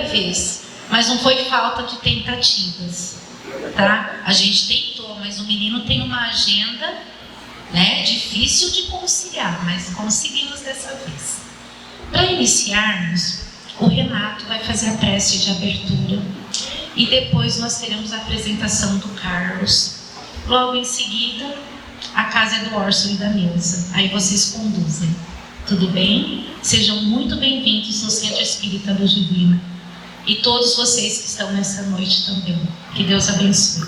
vez, mas não foi falta de tentativas, tá? A gente tentou, mas o menino tem uma agenda, né, difícil de conciliar, mas conseguimos dessa vez. Para iniciarmos, o Renato vai fazer a prece de abertura e depois nós teremos a apresentação do Carlos. Logo em seguida, a casa é do Orson e da Neuza. Aí vocês conduzem. Tudo bem? Sejam muito bem-vindos no Centro Espírita Luz Divina. E todos vocês que estão nessa noite também. Que Deus abençoe.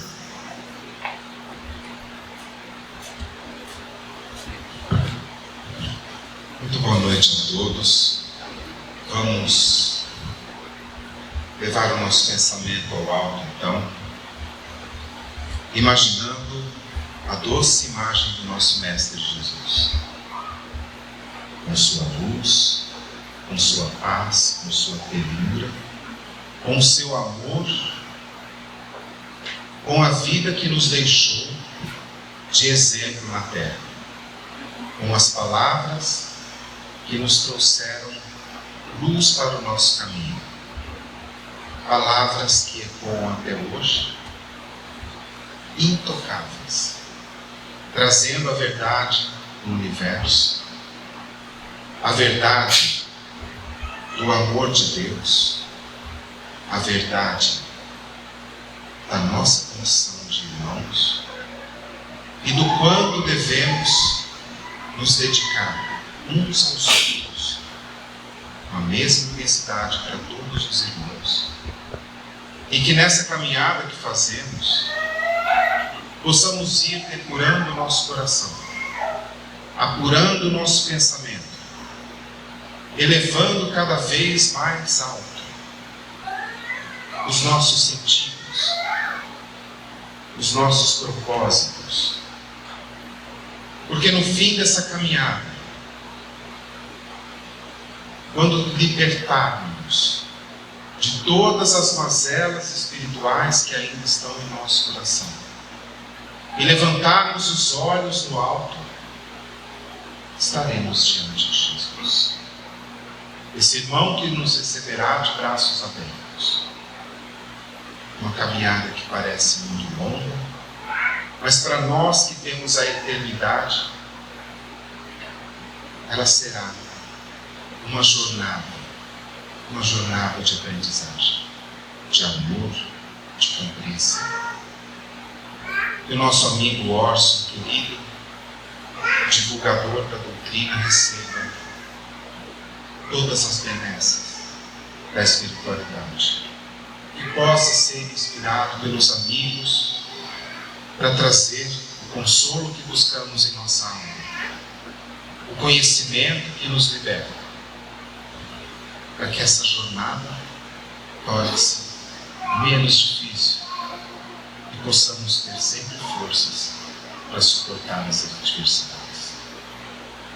Muito boa noite a todos. Vamos levar o nosso pensamento ao alto, então, imaginando a doce imagem do nosso Mestre Jesus, com sua luz, com sua paz, com sua ternura, com o seu amor, com a vida que nos deixou de exemplo na terra, com as palavras que nos trouxeram luz para o nosso caminho, palavras que ecoam até hoje, intocáveis, trazendo a verdade do universo, a verdade do amor de Deus, a verdade da nossa condição de irmãos e do quanto devemos nos dedicar uns aos outros, com a mesma intensidade para todos os irmãos, e que nessa caminhada que fazemos possamos ir depurando o nosso coração, apurando o nosso pensamento, elevando cada vez mais alto os nossos sentidos, os nossos propósitos, porque no fim dessa caminhada, quando libertarmos de todas as mazelas espirituais que ainda estão em nosso coração e levantarmos os olhos no alto, estaremos diante de Jesus, esse irmão que nos receberá de braços abertos. Uma caminhada que parece muito longa, mas para nós que temos a eternidade, ela será uma jornada de aprendizagem, de amor, de compreensão. E o nosso amigo Orson, querido, divulgador da doutrina, receba todas as benesses da espiritualidade. Que possa ser inspirado pelos amigos para trazer o consolo que buscamos em nossa alma, o conhecimento que nos liberta, para que essa jornada torne-se menos difícil e possamos ter sempre forças para suportar as adversidades.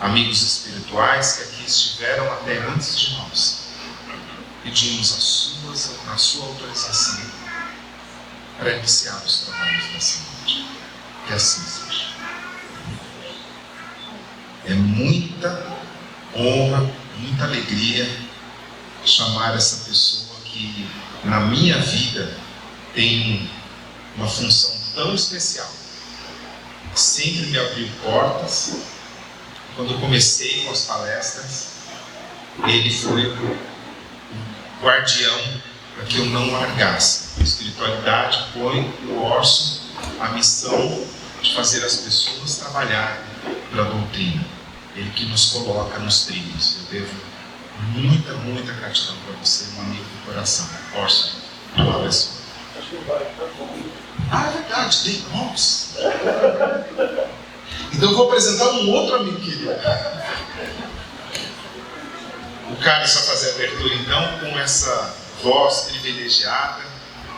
Amigos espirituais que aqui estiveram até antes de nós, pedimos a sua autorização para iniciar os trabalhos dessa noite. Que assim seja. É muita honra, muita alegria chamar essa pessoa que na minha vida tem uma função tão especial. Sempre me abriu portas. Quando eu comecei com as palestras, ele foi o guardião para que eu não largasse. A espiritualidade põe no Orson a missão de fazer as pessoas trabalharem pela doutrina. Ele que nos coloca nos trilhos. Eu devo muita gratidão para você, um amigo do coração. Orson, a palavra é sua. Ah, é verdade, tem irmãos. Então eu vou apresentar um outro amigo querido. O Carlos vai fazer a abertura então com essa voz privilegiada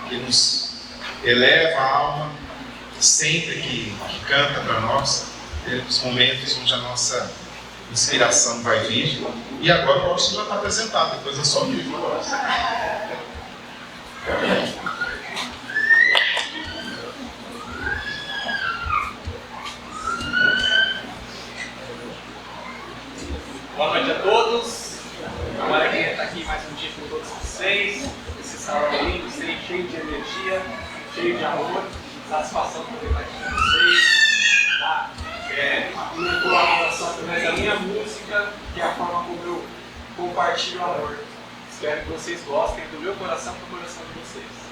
que nos eleva a alma sempre que canta para nós. Temos momentos onde a nossa inspiração vai vir. E agora o Orson já está apresentado, depois é só o livro do Orson. Boa noite a todos. Uma alegria estar aqui mais um dia com todos vocês. sábado lindo, cheio de energia, cheio de amor, satisfação poder estar aqui com vocês, tá? Uma colaboração através da minha música, que é a forma como eu compartilho o amor. Espero que vocês gostem do meu coração para o coração de vocês.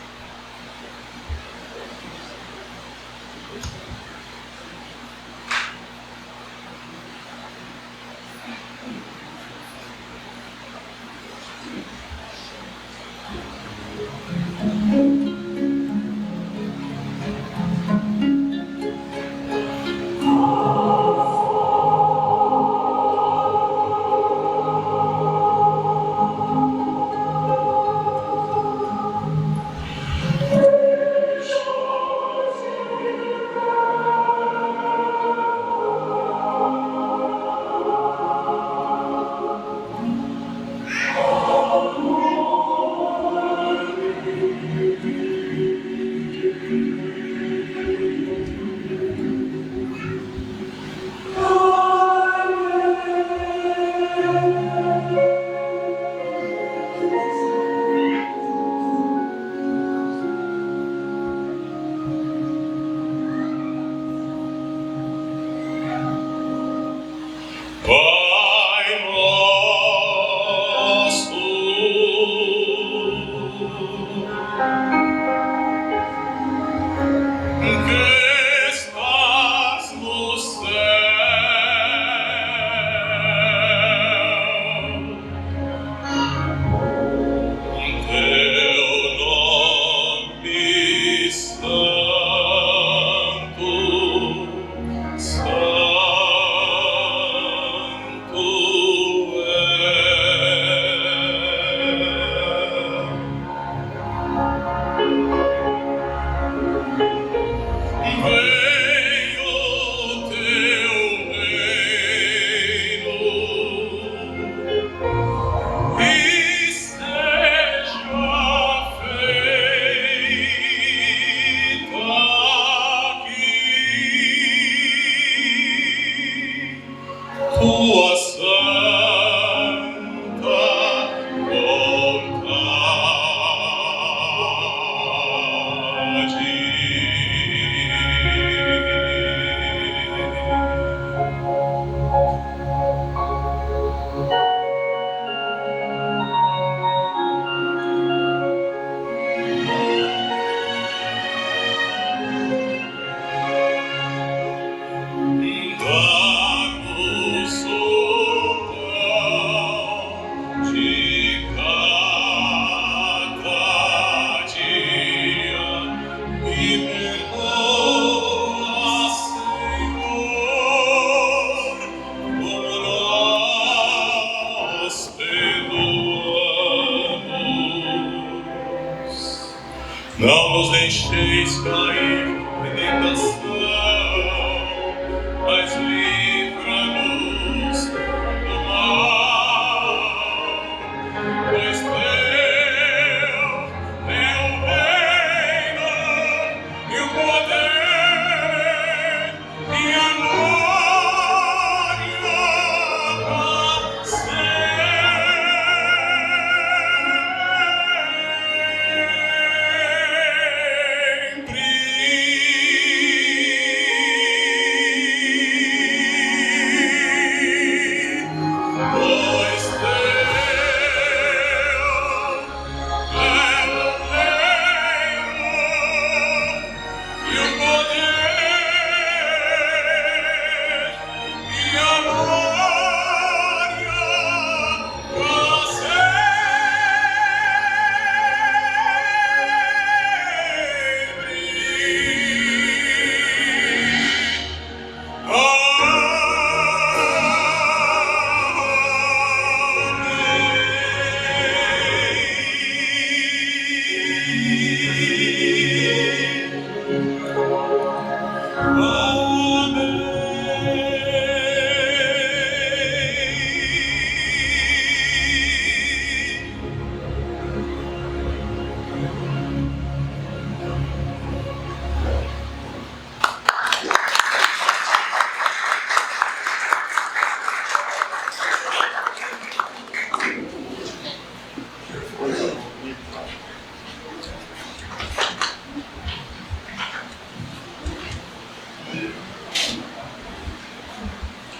Não nos deixeis cair em tentação, mas livra-nos do mal. Pois teu é o reino e o poder e a glória para sempre.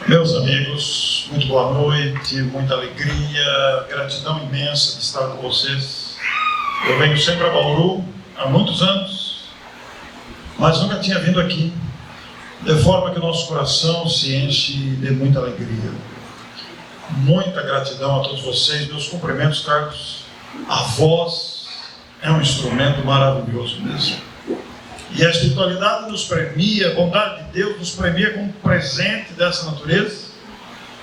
Meus amigos, muito boa noite, muita alegria, gratidão imensa de estar com vocês. Eu venho sempre a Bauru há muitos anos, mas nunca tinha vindo aqui, de forma que o nosso coração se enche de muita alegria. Muita gratidão a todos vocês, meus cumprimentos, Carlos. A voz é um instrumento maravilhoso mesmo. E a espiritualidade nos premia, a bondade de Deus nos premia com um presente dessa natureza,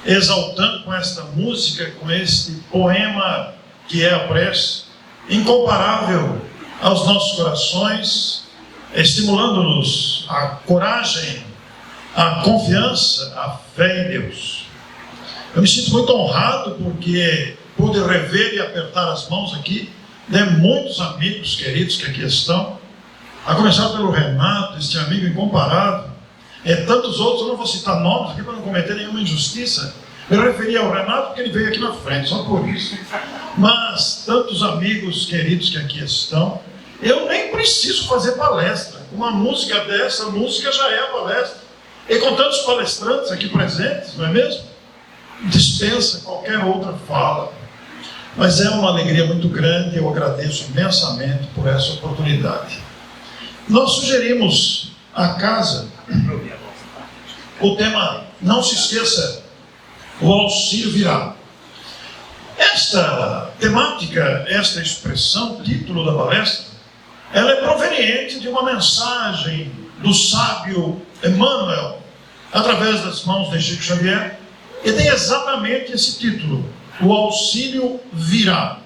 exaltando com esta música, com este poema que é a prece, incomparável aos nossos corações, estimulando-nos a coragem, a confiança, a fé em Deus. Eu me sinto muito honrado porque pude rever e apertar as mãos aqui de muitos amigos queridos que aqui estão, a começar pelo Renato, este amigo incomparável, e tantos outros. Eu não vou citar nomes aqui para não cometer nenhuma injustiça. Eu referi ao Renato porque ele veio aqui na frente, só por isso. Mas tantos amigos queridos que aqui estão, eu nem preciso fazer palestra. Uma música dessa, a música já é a palestra. E com tantos palestrantes aqui presentes, não é mesmo? Dispensa qualquer outra fala. Mas é uma alegria muito grande, eu agradeço imensamente por essa oportunidade. Nós sugerimos à casa o tema, não se esqueça, o auxílio virá. Esta temática, esta expressão, título da palestra, ela é proveniente de uma mensagem do sábio Emmanuel, através das mãos de Chico Xavier, e tem exatamente esse título, o auxílio virá.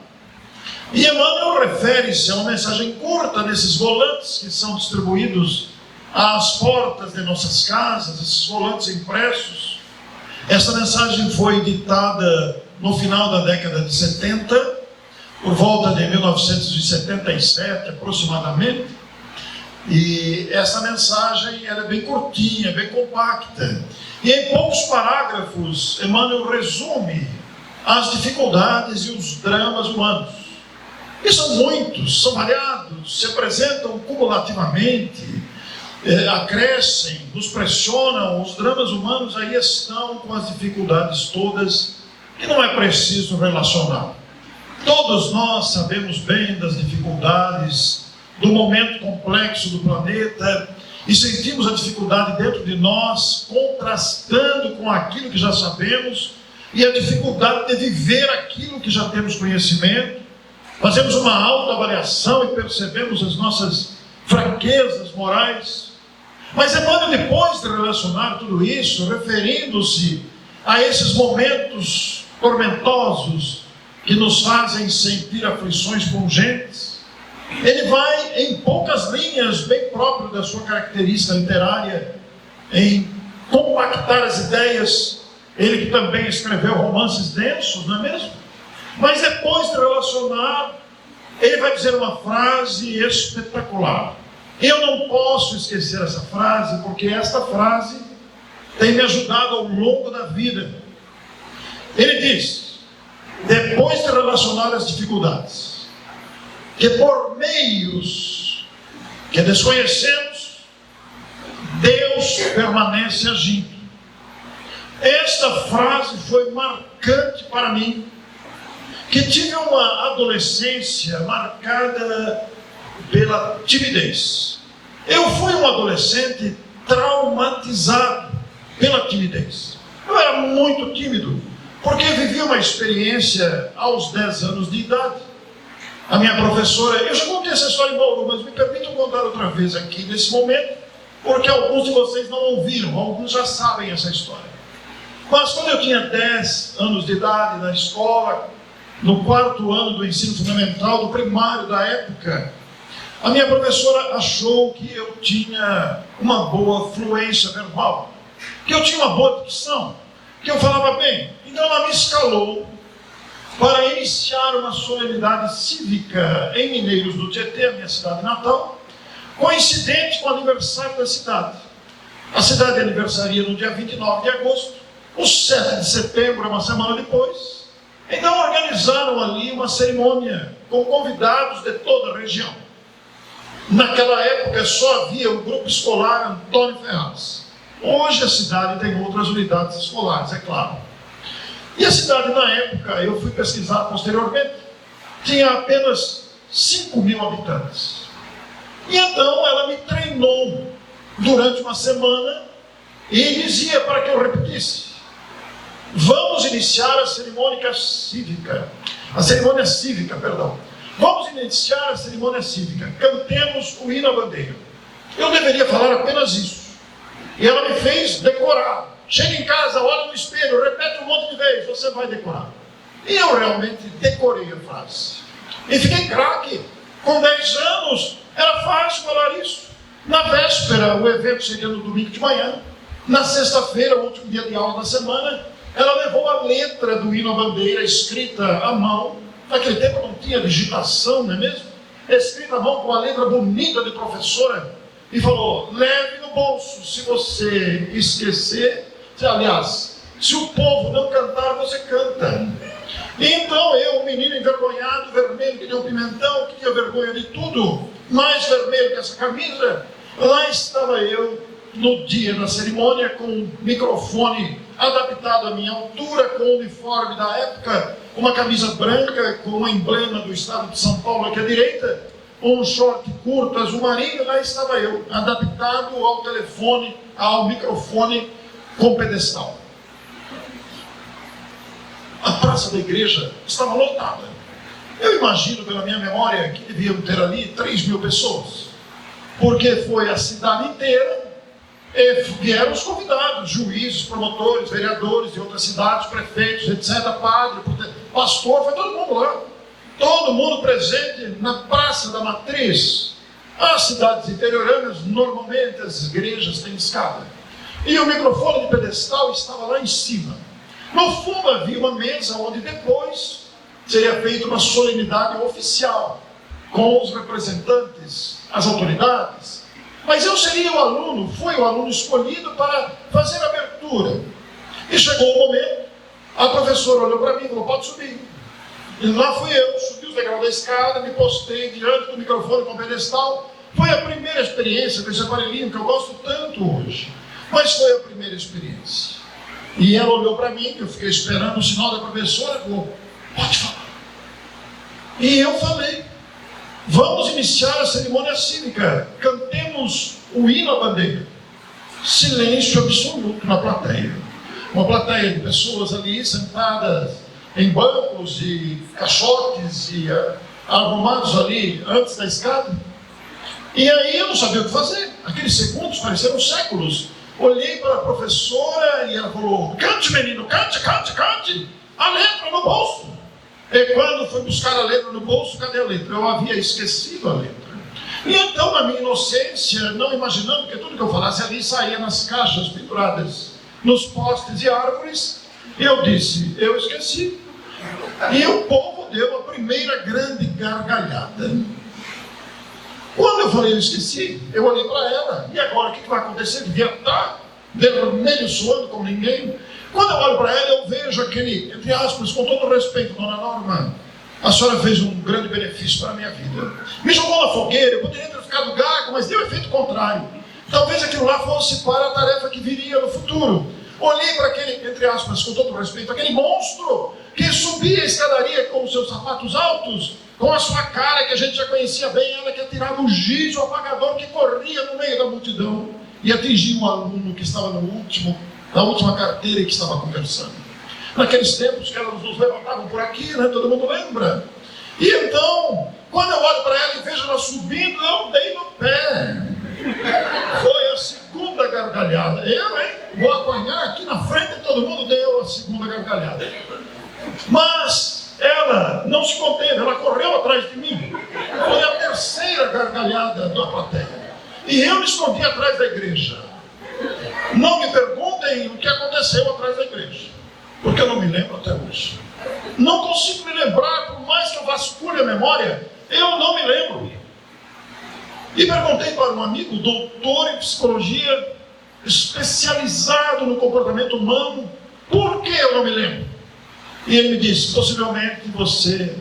E Emmanuel refere-se a uma mensagem curta nesses volantes que são distribuídos às portas de nossas casas, esses volantes impressos. Essa mensagem foi ditada no final da década de 70, por volta de 1977 aproximadamente, e essa mensagem ela é bem curtinha, bem compacta, e em poucos parágrafos Emmanuel resume as dificuldades e os dramas humanos. E são muitos, são variados, se apresentam cumulativamente, acrescem, nos pressionam. Os dramas humanos aí estão com as dificuldades todas, que não é preciso relacionar. Todos nós sabemos bem das dificuldades do momento complexo do planeta e sentimos a dificuldade dentro de nós, contrastando com aquilo que já sabemos e a dificuldade de viver aquilo que já temos conhecimento. Fazemos uma autoavaliação e percebemos as nossas fraquezas morais. Mas Emmanuel, depois de relacionar tudo isso, referindo-se a esses momentos tormentosos que nos fazem sentir aflições pungentes, ele vai, em poucas linhas, bem próprio da sua característica literária, em compactar as ideias. Ele que também escreveu romances densos, não é mesmo? Mas depois de relacionar, ele vai dizer uma frase espetacular. Eu não posso esquecer essa frase, porque esta frase tem me ajudado ao longo da vida. Ele diz, depois de relacionar as dificuldades, que por meios que desconhecemos, Deus permanece agindo. Esta frase foi marcante para mim, que tive uma adolescência marcada pela timidez. Eu fui um adolescente traumatizado pela timidez. Eu era muito tímido, porque vivi uma experiência aos 10 anos de idade. A minha professora, eu já contei essa história em Bauru, mas me permitam contar outra vez aqui nesse momento, porque alguns de vocês não ouviram, alguns já sabem essa história. Mas quando eu tinha 10 anos de idade, na escola, no 4º ano do ensino fundamental, do primário da época, a minha professora achou que eu tinha uma boa fluência verbal, que eu tinha uma boa dicção, que eu falava bem. Então ela me escalou para iniciar uma solenidade cívica em Mineiros do Tietê, a minha cidade natal, coincidente com o aniversário da cidade. A cidade aniversaria no dia 29 de agosto, o 7 de setembro, uma semana depois. Então organizaram ali uma cerimônia com convidados de toda a região. Naquela época só havia o grupo escolar Antônio Ferraz. Hoje a cidade tem outras unidades escolares, é claro. E a cidade na época, eu fui pesquisar posteriormente, tinha apenas 5.000 habitantes. E então ela me treinou durante uma semana e dizia para que eu repetisse: vamos iniciar a cerimônia cívica. Vamos iniciar a cerimônia cívica. Cantemos o hino à bandeira. Eu deveria falar apenas isso. E ela me fez decorar. Chega em casa, olha no espelho, repete um monte de vezes, você vai decorar. E eu realmente decorei a frase. E fiquei craque. Com 10 anos, era fácil falar isso. Na véspera, o evento seria no domingo de manhã. Na sexta-feira, o último dia de aula da semana, ela levou a letra do hino à bandeira, escrita à mão. Naquele tempo não tinha digitação, não é mesmo? Escrita à mão com a letra bonita de professora. E falou: leve no bolso, se você esquecer. Aliás, se o povo não cantar, você canta. E então eu, um menino envergonhado, vermelho que nem um pimentão, que tinha vergonha de tudo, mais vermelho que essa camisa, lá estava eu, no dia da cerimônia, com um microfone adaptado à minha altura, com o uniforme da época, uma camisa branca com o emblema do estado de São Paulo aqui à direita, um short curto azul marinho. Lá estava eu, adaptado ao telefone, ao microfone com pedestal. A praça da igreja estava lotada. Eu imagino, pela minha memória, que deviam ter ali 3.000 pessoas, porque foi a cidade inteira. E vieram os convidados, juízes, promotores, vereadores de outras cidades, prefeitos, etc., padre, pastor, foi todo mundo lá. Todo mundo presente na Praça da Matriz. As cidades interioranas, normalmente as igrejas têm escada. E o microfone de pedestal estava lá em cima. No fundo havia uma mesa onde depois seria feita uma solenidade oficial com os representantes, as autoridades. Mas eu seria o aluno, fui o aluno escolhido para fazer a abertura. E chegou o momento, a professora olhou para mim e falou: pode subir. E lá fui eu, subi os degraus da escada, me postei diante do microfone com pedestal. Foi a primeira experiência com esse aparelhinho que eu gosto tanto hoje. Mas foi a primeira experiência. E ela olhou para mim, eu fiquei esperando o sinal da professora, e falou: pode falar. E eu falei: vamos iniciar a cerimônia cívica. Cantemos o hino à bandeira. Silêncio absoluto na plateia. Uma plateia de pessoas ali sentadas em bancos e caixotes e arrumados ali antes da escada. E aí eu não sabia o que fazer. Aqueles segundos pareceram séculos. Olhei para a professora e ela falou: cante, menino, cante, cante, cante. A letra no bolso. E quando fui buscar a letra no bolso, cadê a letra? Eu havia esquecido a letra. E então, na minha inocência, não imaginando que tudo que eu falasse ali saía nas caixas penduradas nos postes e árvores, eu disse: eu esqueci. E o povo deu a primeira grande gargalhada. Quando eu falei eu esqueci, eu olhei para ela: e agora o que vai acontecer? Devia estar vermelho suando como ninguém. Quando eu olho para ela, eu vejo aquele, entre aspas, com todo respeito, dona Norma, a senhora fez um grande benefício para a minha vida. Me jogou na fogueira, eu poderia ter ficado gago, mas deu efeito contrário. Talvez aquilo lá fosse para a tarefa que viria no futuro. Olhei para aquele, entre aspas, com todo respeito, aquele monstro que subia a escadaria com os seus sapatos altos, com a sua cara que a gente já conhecia bem, ela que atirava o giz, o apagador que corria no meio da multidão e atingia um aluno que estava na última carteira e que estava conversando. Naqueles tempos que elas nos levantavam por aqui, né? Todo mundo lembra. E então, quando eu olho para ela e vejo ela subindo, eu dei no pé. Foi a segunda gargalhada. Eu, hein? Vou apanhar aqui na frente, todo mundo deu a segunda gargalhada. Mas ela não se conteve, ela correu atrás de mim. Foi a terceira gargalhada da plateia. E eu me escondi atrás da igreja. Não me perguntem o que aconteceu atrás da igreja, porque eu não me lembro até hoje. Não consigo me lembrar, por mais que eu vasculhe a memória, eu não me lembro. E perguntei para um amigo, doutor em psicologia, especializado no comportamento humano, por que eu não me lembro? E ele me disse: possivelmente você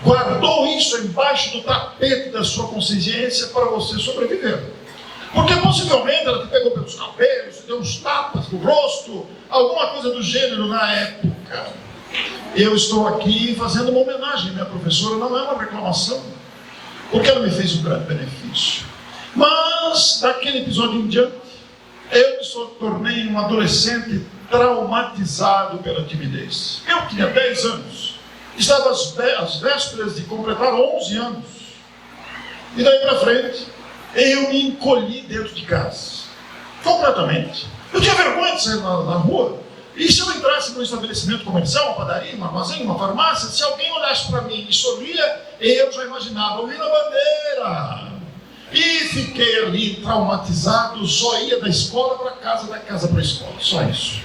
guardou isso embaixo do tapete da sua consciência para você sobreviver. Porque possivelmente ela te pegou pelos cabelos, te deu uns tapas no rosto, alguma coisa do gênero na época. Eu estou aqui fazendo uma homenagem à minha professora, não é uma reclamação, porque ela me fez um grande benefício. Mas, daquele episódio em diante, eu me tornei um adolescente traumatizado pela timidez. Eu tinha 10 anos, estava às vésperas de completar 11 anos. E daí para frente, eu me encolhi dentro de casa, completamente. Eu tinha vergonha de sair na rua. E se eu entrasse num estabelecimento comercial, uma padaria, um armazém, uma farmácia, se alguém olhasse para mim e sorria, eu já imaginava o Vila Bandeira. E fiquei ali traumatizado, só ia da escola para casa, da casa para a escola, só isso.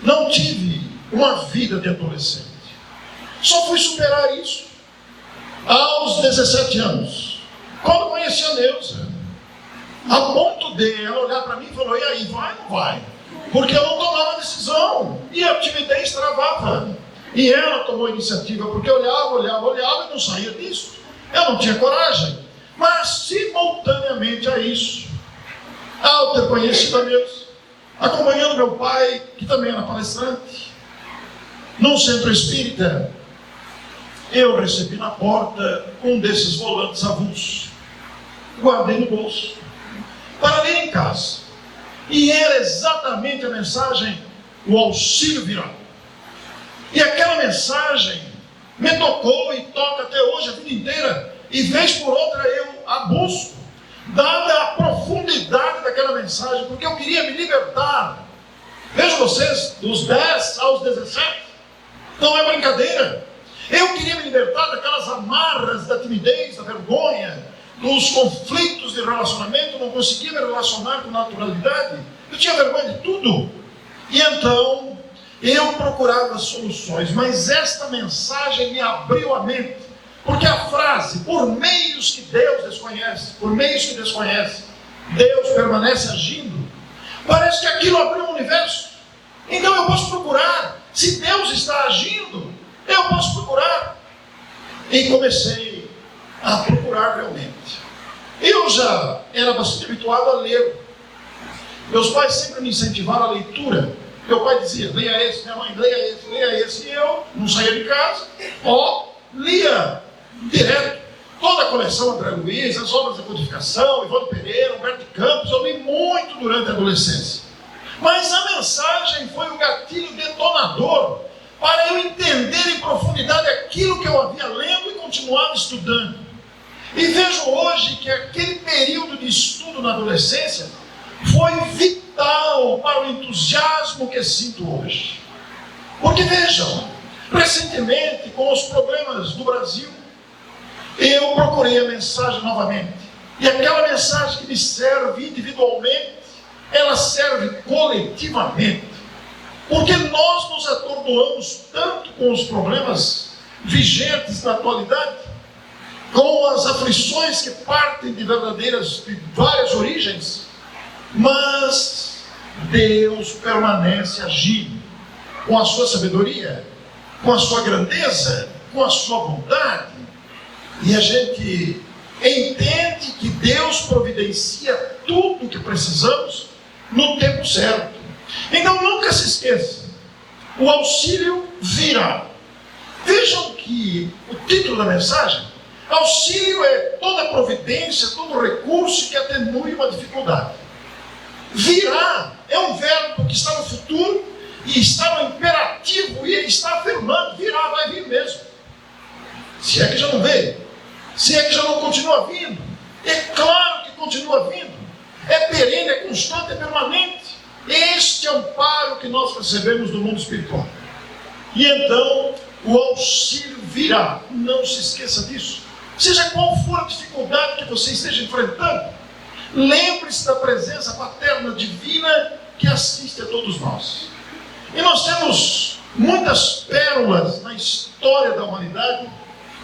Não tive uma vida de adolescente. Só fui superar isso aos 17 anos, quando conheci a Neuza. A ponto de ela olhar para mim e falou: e aí, vai ou não vai? Porque eu não tomava decisão e a timidez travava. E ela tomou a iniciativa, porque olhava e não saía disso. Eu não tinha coragem. Mas simultaneamente a isso, ao ter conhecido a Deus, acompanhando meu pai, que também era palestrante, num centro espírita, eu recebi na porta um desses volantes avulsos. Guardei no bolso para ler em casa. E era exatamente a mensagem: o auxílio virá. E aquela mensagem me tocou e toca até hoje, a vida inteira. E vez por outra eu a busco, dada a profundidade daquela mensagem, porque eu queria me libertar. Vejam vocês, dos 10 aos 17, não é brincadeira. Eu queria me libertar daquelas amarras da timidez, da vergonha, dos conflitos de relacionamento. Não conseguia me relacionar com naturalidade. Eu tinha vergonha de tudo. E então eu procurava soluções, mas esta mensagem me abriu a mente. Porque a frase, por meios que Deus desconhece, Deus permanece agindo, parece que aquilo abriu um universo. Então eu posso procurar. Se Deus está agindo, eu posso procurar. E comecei a procurar realmente. Eu já era bastante habituado a ler. Meus pais sempre me incentivaram a leitura. Meu pai dizia: leia esse, minha mãe, leia esse. E eu não saía de casa, lia direto toda a coleção André Luiz, as obras da codificação, Ivaldo Pereira, Humberto de Campos. Eu li muito durante a adolescência. Mas a mensagem foi o gatilho detonador para eu entender em profundidade aquilo que eu havia lendo e continuava estudando. E vejo hoje que aquele período de estudo na adolescência foi vital para o entusiasmo que sinto hoje. Porque vejam, recentemente, com os problemas do Brasil, eu procurei a mensagem novamente. E aquela mensagem que me serve individualmente, ela serve coletivamente. Porque nós nos atordoamos tanto com os problemas vigentes na atualidade, com as aflições que partem de várias origens, mas Deus permanece agindo com a sua sabedoria, com a sua grandeza, com a sua bondade. E a gente entende que Deus providencia tudo o que precisamos no tempo certo. Então nunca se esqueça, o auxílio virá. Vejam que o título da mensagem: auxílio é toda providência, todo recurso que atenue uma dificuldade. Virá é um verbo que está no futuro e está no imperativo, e ele está afirmando: virá, vai vir mesmo. Se é que já não veio, se é que já não continua vindo, é claro que continua vindo, é perene, é constante, é permanente. Este amparo que nós recebemos do mundo espiritual. E então o auxílio virá. Não se esqueça disso. Seja qual for a dificuldade que você esteja enfrentando, lembre-se da presença paterna divina que assiste a todos nós. E nós temos muitas pérolas na história da humanidade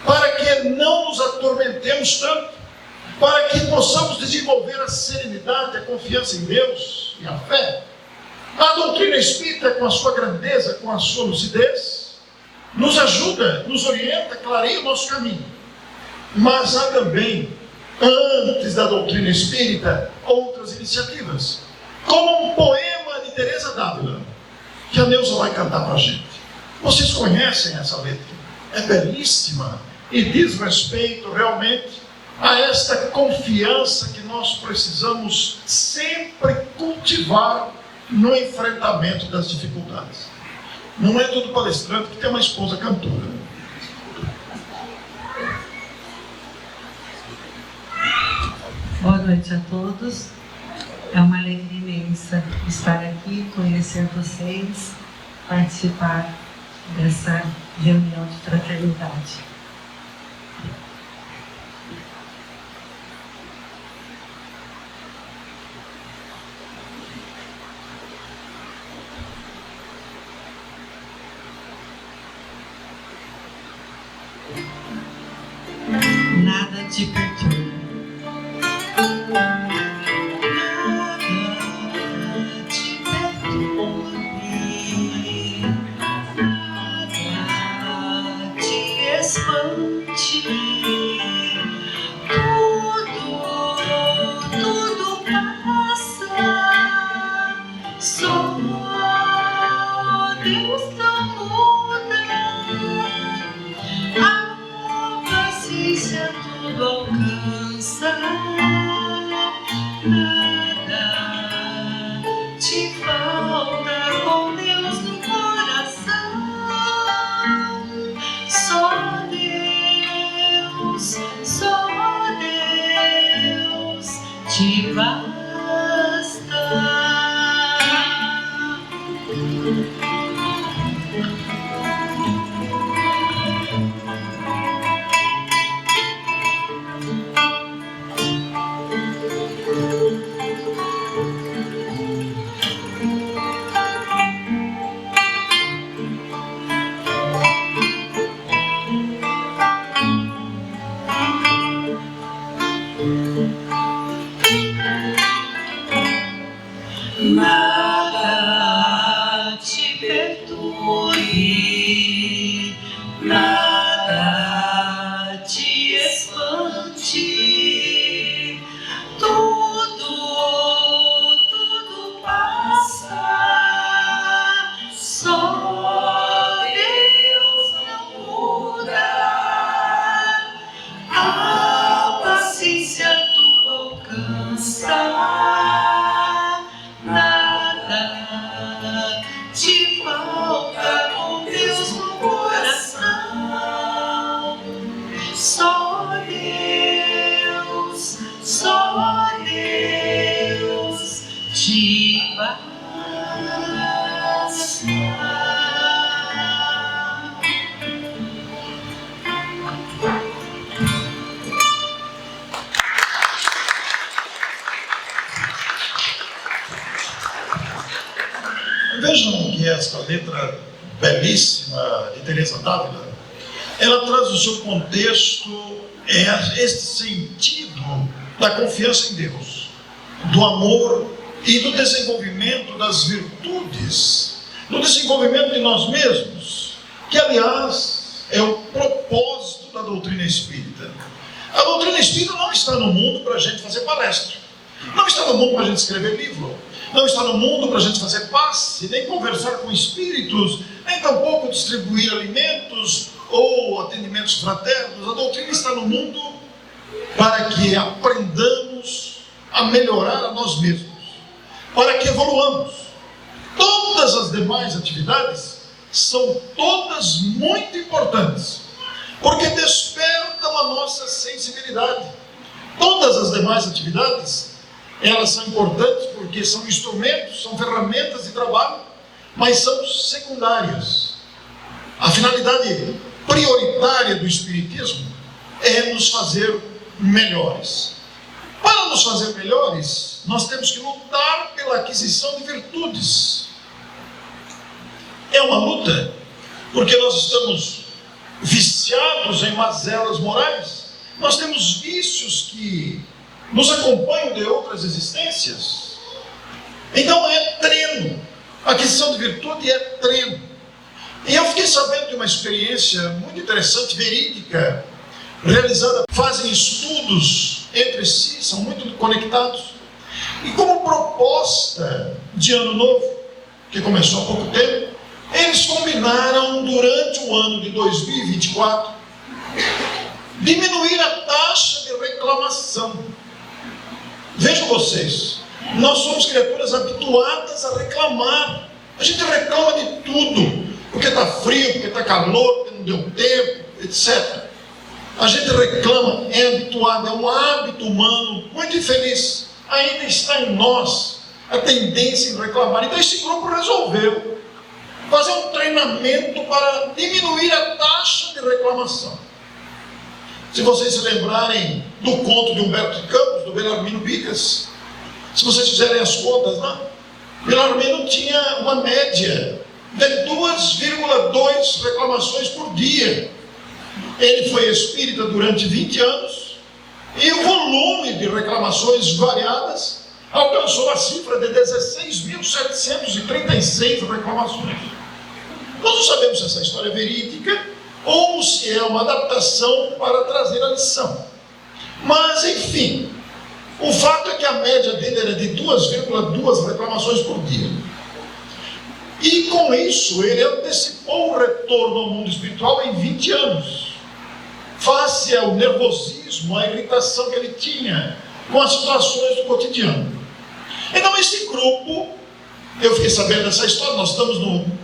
para que não nos atormentemos tanto, para que possamos desenvolver a serenidade, a confiança em Deus e a fé. A doutrina espírita, com a sua grandeza, com a sua lucidez, nos ajuda, nos orienta, clareia o nosso caminho. Mas há também, antes da doutrina espírita, outras iniciativas, como um poema de Teresa d'Ávila, que a Neuza vai cantar para a gente. Vocês conhecem essa letra? É belíssima e diz respeito realmente a esta confiança que nós precisamos sempre cultivar no enfrentamento das dificuldades. Não é todo palestrante que tem uma esposa cantora. Boa noite a todos. É uma alegria imensa estar aqui, conhecer vocês, participar dessa reunião de fraternidade. Nada te perturba. Nada te perturbe, nada te espante, tudo passa, só Deus não muda, a paciência tudo alcança. Te falta com Deus no coração. Só Deus te basta. Vejam que esta letra belíssima de Teresa d'Ávila, ela traz o seu contexto, este sentido da confiança em Deus, do amor e do desenvolvimento das virtudes, do desenvolvimento de nós mesmos, que aliás é o propósito da doutrina espírita. A doutrina espírita não está no mundo para a gente fazer palestra, não está no mundo para a gente escrever livro, não está no mundo para a gente fazer passe, nem conversar com espíritos, nem tampouco distribuir alimentos ou atendimentos fraternos. A doutrina está no mundo para que aprendamos a melhorar a nós mesmos, para que evoluamos. Todas as demais atividades são todas muito importantes, porque despertam a nossa sensibilidade. Todas as demais atividades, elas são importantes porque são instrumentos, são ferramentas de trabalho, mas são secundárias. A finalidade prioritária do Espiritismo é nos fazer melhores. Para nos fazer melhores, nós temos que lutar pela aquisição de virtudes. É uma luta, porque nós estamos viciados em mazelas morais, nós temos vícios que nos acompanham de outras existências. Então é treino. A aquisição de virtude é treino. E eu fiquei sabendo de uma experiência muito interessante, verídica, realizada, fazem estudos entre si, são muito conectados. E como proposta de ano novo, que começou há pouco tempo, eles combinaram durante o ano de 2024 diminuir a taxa de reclamação. Vejam vocês, nós somos criaturas habituadas a reclamar. A gente reclama de tudo, porque está frio, porque está calor, porque não deu tempo, etc. A gente reclama, é habituado, é um hábito humano muito infeliz. Ainda está em nós a tendência em reclamar. Então esse grupo resolveu fazer um treinamento para diminuir a taxa de reclamação. Se vocês se lembrarem do conto de Humberto de Campos, do Belarmino Bicas, se vocês fizerem as contas lá, Belarmino tinha uma média de 2,2 reclamações por dia. Ele foi espírita durante 20 anos e o volume de reclamações variadas alcançou a cifra de 16.736 reclamações. Nós não sabemos se essa história é verídica ou se é uma adaptação para trazer a lição. Mas, enfim, o fato é que a média dele era de 2,2 reclamações por dia. E com isso, ele antecipou o retorno ao mundo espiritual em 20 anos. Face ao nervosismo, à irritação que ele tinha com as situações do cotidiano. Então, esse grupo, eu fiquei sabendo dessa história, nós estamos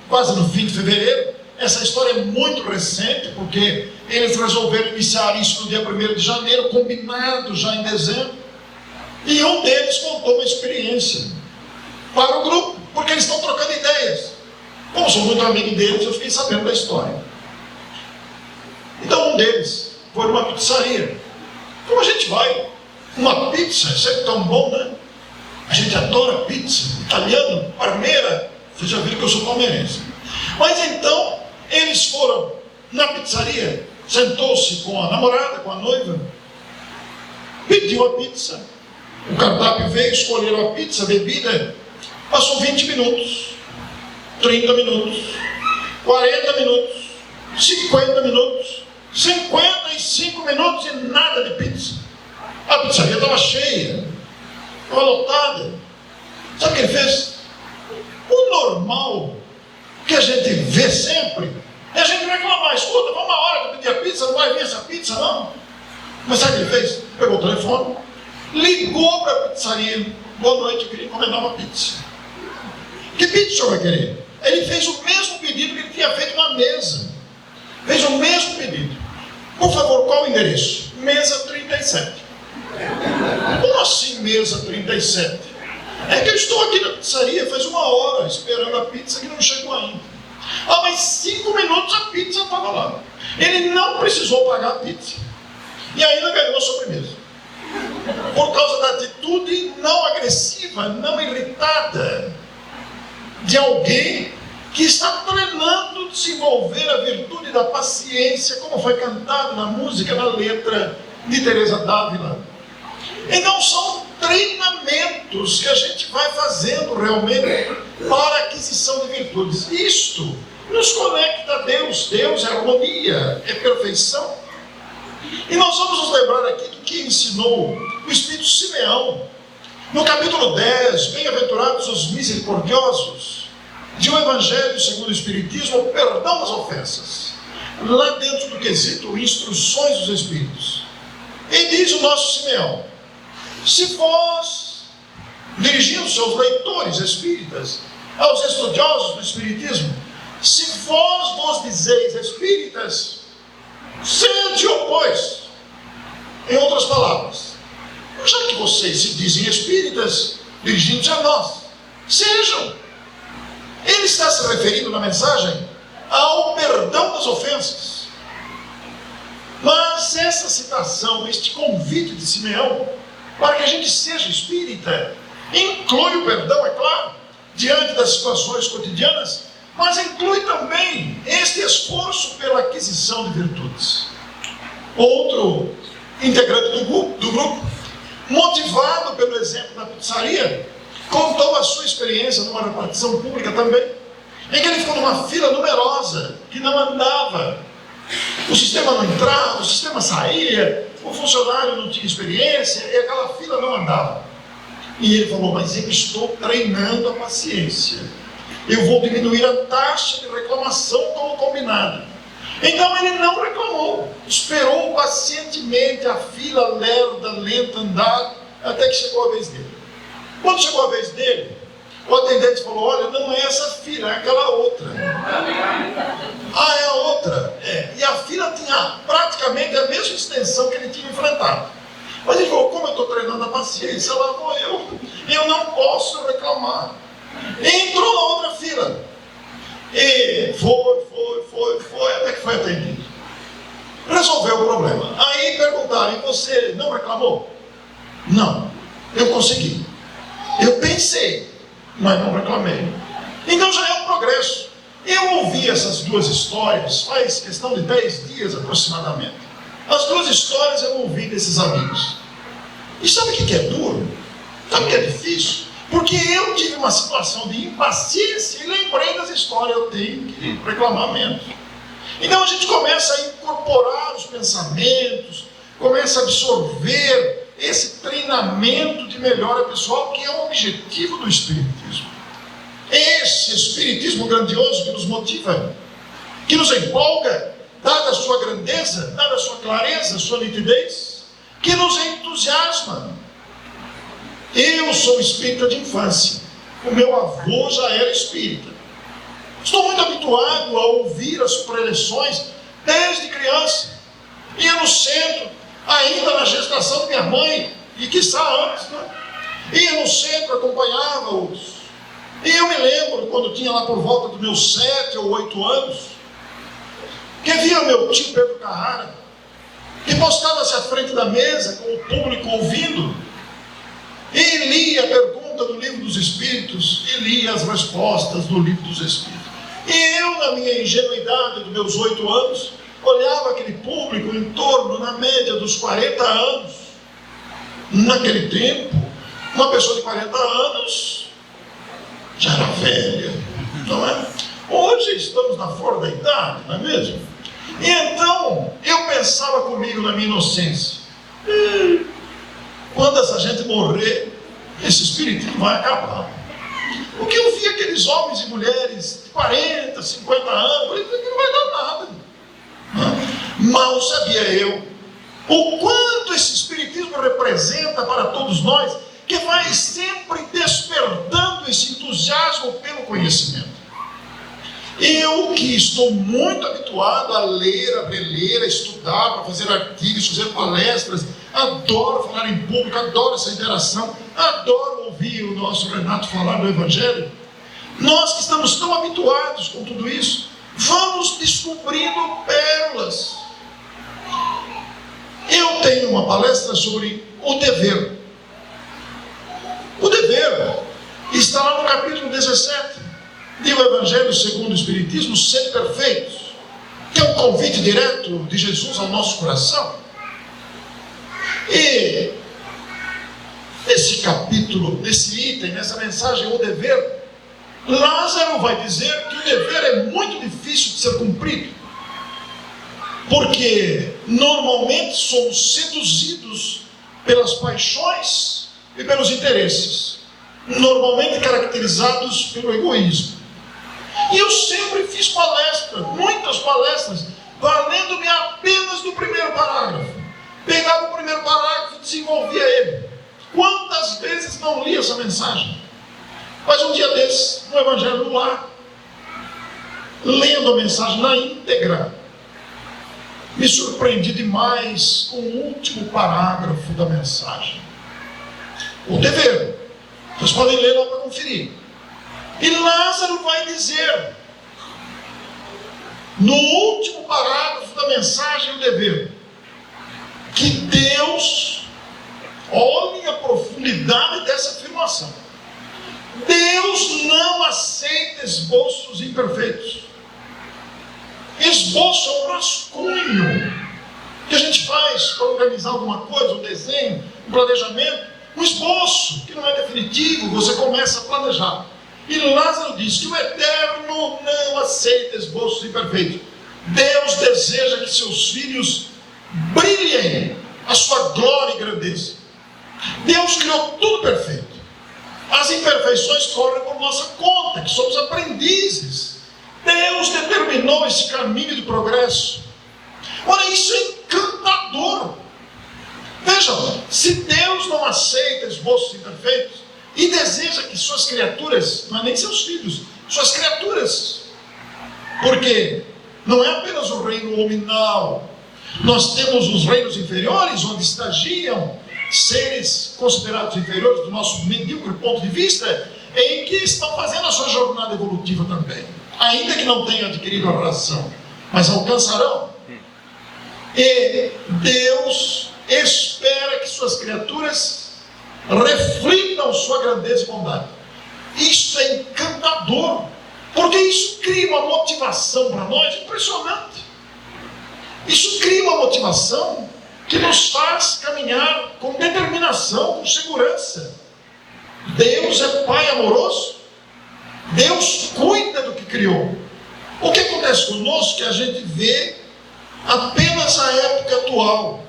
quase no fim de fevereiro. Essa história é muito recente, porque eles resolveram iniciar isso no dia 1º de janeiro, combinado já em dezembro. E um deles contou uma experiência para o grupo, porque eles estão trocando ideias. Como sou muito amigo deles, eu fiquei sabendo da história. Então um deles foi numa pizzaria. Como a gente vai? Uma pizza, é sempre tão bom, né? A gente adora pizza, italiano, parmeira. Vocês já viram que eu sou palmeirense. Mas então, eles foram na pizzaria, sentou-se com a namorada, com a noiva, pediu a pizza. O cardápio veio, escolheram a pizza, a bebida. Passou 20 minutos, 30 minutos, 40 minutos, 50 minutos, 55 minutos e nada de pizza. A pizzaria estava cheia, estava lotada. Sabe o que ele fez? O normal que a gente vê sempre é a gente reclamar: escuta, vamos uma hora que eu pedi a pizza, não vai vir essa pizza não. Mas sabe o que ele fez? Pegou o telefone, ligou para a pizzaria: boa noite, eu queria encomendar uma pizza. Que pizza o senhor vai querer? Ele fez o mesmo pedido que ele tinha feito na mesa. Fez o mesmo pedido. Por favor, qual o endereço? Mesa 37. Como assim mesa 37? É que eu estou aqui na pizzaria faz 1 hora esperando a pizza que não chegou ainda. Ah, mas 5 minutos a pizza estava lá. Ele não precisou pagar a pizza. E ainda ganhou a sobremesa. Por causa da atitude não agressiva, não irritada de alguém que está treinando desenvolver a virtude da paciência, como foi cantado na música, na letra de Teresa d'Ávila. Então são treinamentos que a gente vai fazendo realmente para a aquisição de virtudes. Isto nos conecta a Deus. Deus é harmonia, é perfeição. E nós vamos nos lembrar aqui do que ensinou o Espírito Simeão. No capítulo 10, bem-aventurados os misericordiosos, de um Evangelho segundo o Espiritismo, o perdão das ofensas. Lá dentro do quesito, instruções dos Espíritos. E diz o nosso Simeão: se vós, dirigindo seus leitores espíritas, aos estudiosos do Espiritismo, se vós vos dizeis espíritas, sede-o, pois. Em outras palavras, já que vocês se dizem espíritas, dirigindo-se a nós, sejam. Ele está se referindo na mensagem ao perdão das ofensas. Mas essa citação, este convite de Simeão, para que a gente seja espírita, inclui o perdão, é claro, diante das situações cotidianas, mas inclui também este esforço pela aquisição de virtudes. Outro integrante do grupo, motivado pelo exemplo da pizzaria, contou a sua experiência numa repartição pública também, em que ele ficou numa fila numerosa, que não andava. O sistema não entrava, o sistema saía, o funcionário não tinha experiência, e aquela fila não andava. E ele falou, mas eu estou treinando a paciência. Eu vou diminuir a taxa de reclamação como combinado. Então ele não reclamou, esperou pacientemente a fila lerda, lenta andar, até que chegou a vez dele. Quando chegou a vez dele, o atendente falou, olha, não é essa fila, é aquela outra. Ah, é a outra? É. E a fila tinha praticamente a mesma extensão que ele tinha enfrentado. Mas ele falou, como eu estou treinando a paciência, lá vou eu não posso reclamar. Entrou na outra fila. E foi, até que foi atendido. Resolveu o problema. Aí perguntaram, e você não reclamou? Não, eu consegui. Eu pensei, mas não reclamei. Então já é um progresso. Eu ouvi essas duas histórias faz questão de 10 dias aproximadamente. As duas histórias eu ouvi desses amigos. E sabe o que é duro? Sabe o que é difícil? Porque eu tive uma situação de impaciência e lembrei das histórias, eu tenho que reclamar menos. Então a gente começa a incorporar os pensamentos, começa a absorver esse treinamento de melhora pessoal, que é o objetivo do Espiritismo. Esse Espiritismo grandioso que nos motiva, que nos empolga, dada a sua grandeza, dada a sua clareza, a sua nitidez, que nos entusiasma. Eu sou espírita de infância, o meu avô já era espírita. Estou muito habituado a ouvir as preleções desde criança. Ia no centro, ainda na gestação de minha mãe, e quiçá antes, né? Ia no centro, acompanhava-os. E eu me lembro, quando tinha lá por volta dos meus 7 ou 8 anos, que via meu tio Pedro Carrara, que postava-se à frente da mesa, com o público ouvindo, e lia a pergunta do Livro dos Espíritos, e lia as respostas do Livro dos Espíritos. E eu, na minha ingenuidade dos meus 8 anos, olhava aquele público em torno, na média, dos 40 anos. Naquele tempo, uma pessoa de 40 anos já era velha, não é? Hoje estamos na flor da idade, não é mesmo? E então, eu pensava comigo na minha inocência, quando essa gente morrer, esse espiritismo vai acabar. Porque eu vi aqueles homens e mulheres de 40, 50 anos, eu falei, isso aqui não vai dar nada. Mal sabia eu o quanto esse espiritismo representa para todos nós, que vai sempre despertando esse entusiasmo pelo conhecimento. Eu, que estou muito habituado a ler, a reler, a estudar, para fazer artigos, fazer palestras, adoro falar em público, adoro essa interação, adoro ouvir o nosso Renato falar do Evangelho. Nós que estamos tão habituados com tudo isso, vamos descobrindo pérolas. Eu tenho uma palestra sobre o dever. O dever está lá no capítulo 17 do Evangelho segundo o Espiritismo, Sede Perfeitos, que é um convite direto de Jesus ao nosso coração. E nesse capítulo, nesse item, nessa mensagem, o dever, Lázaro vai dizer que o dever é muito difícil de ser cumprido, porque normalmente somos seduzidos pelas paixões e pelos interesses, normalmente caracterizados pelo egoísmo. E eu sempre fiz palestras, muitas palestras, valendo-me apenas do primeiro parágrafo. Pegava o primeiro parágrafo e desenvolvia ele. Quantas vezes não li essa mensagem? Mas um dia desses, no Evangelho do Lar, lendo a mensagem na íntegra, me surpreendi demais com o último parágrafo da mensagem. O dever. Vocês podem ler lá para conferir. E Lázaro vai dizer, no último parágrafo da mensagem, o dever, que Deus, olhem a profundidade dessa afirmação, Deus não aceita esboços imperfeitos. Esboço é um rascunho que a gente faz para organizar alguma coisa, um desenho, um planejamento, um esboço que não é definitivo, você começa a planejar. E Lázaro diz que o Eterno não aceita esboços imperfeitos. Deus deseja que seus filhos brilhem a sua glória e grandeza. Deus criou tudo perfeito. As imperfeições correm por nossa conta, que somos aprendizes. Deus determinou esse caminho de progresso. Ora, isso é encantador. Vejam, se Deus não aceita esboços imperfeitos e deseja que suas criaturas, não é nem seus filhos, suas criaturas, porque não é apenas o reino nominal, nós temos os reinos inferiores, onde estagiam seres considerados inferiores do nosso medíocre ponto de vista, em que estão fazendo a sua jornada evolutiva também, ainda que não tenham adquirido a razão, mas alcançarão. E Deus espera que suas criaturas reflitam sua grandeza e bondade. Isso é encantador, porque isso cria uma motivação para nós impressionante. Isso cria uma motivação que nos faz caminhar com determinação, com segurança. Deus é Pai amoroso. Deus cuida do que criou. O que acontece conosco é que a gente vê apenas a época atual,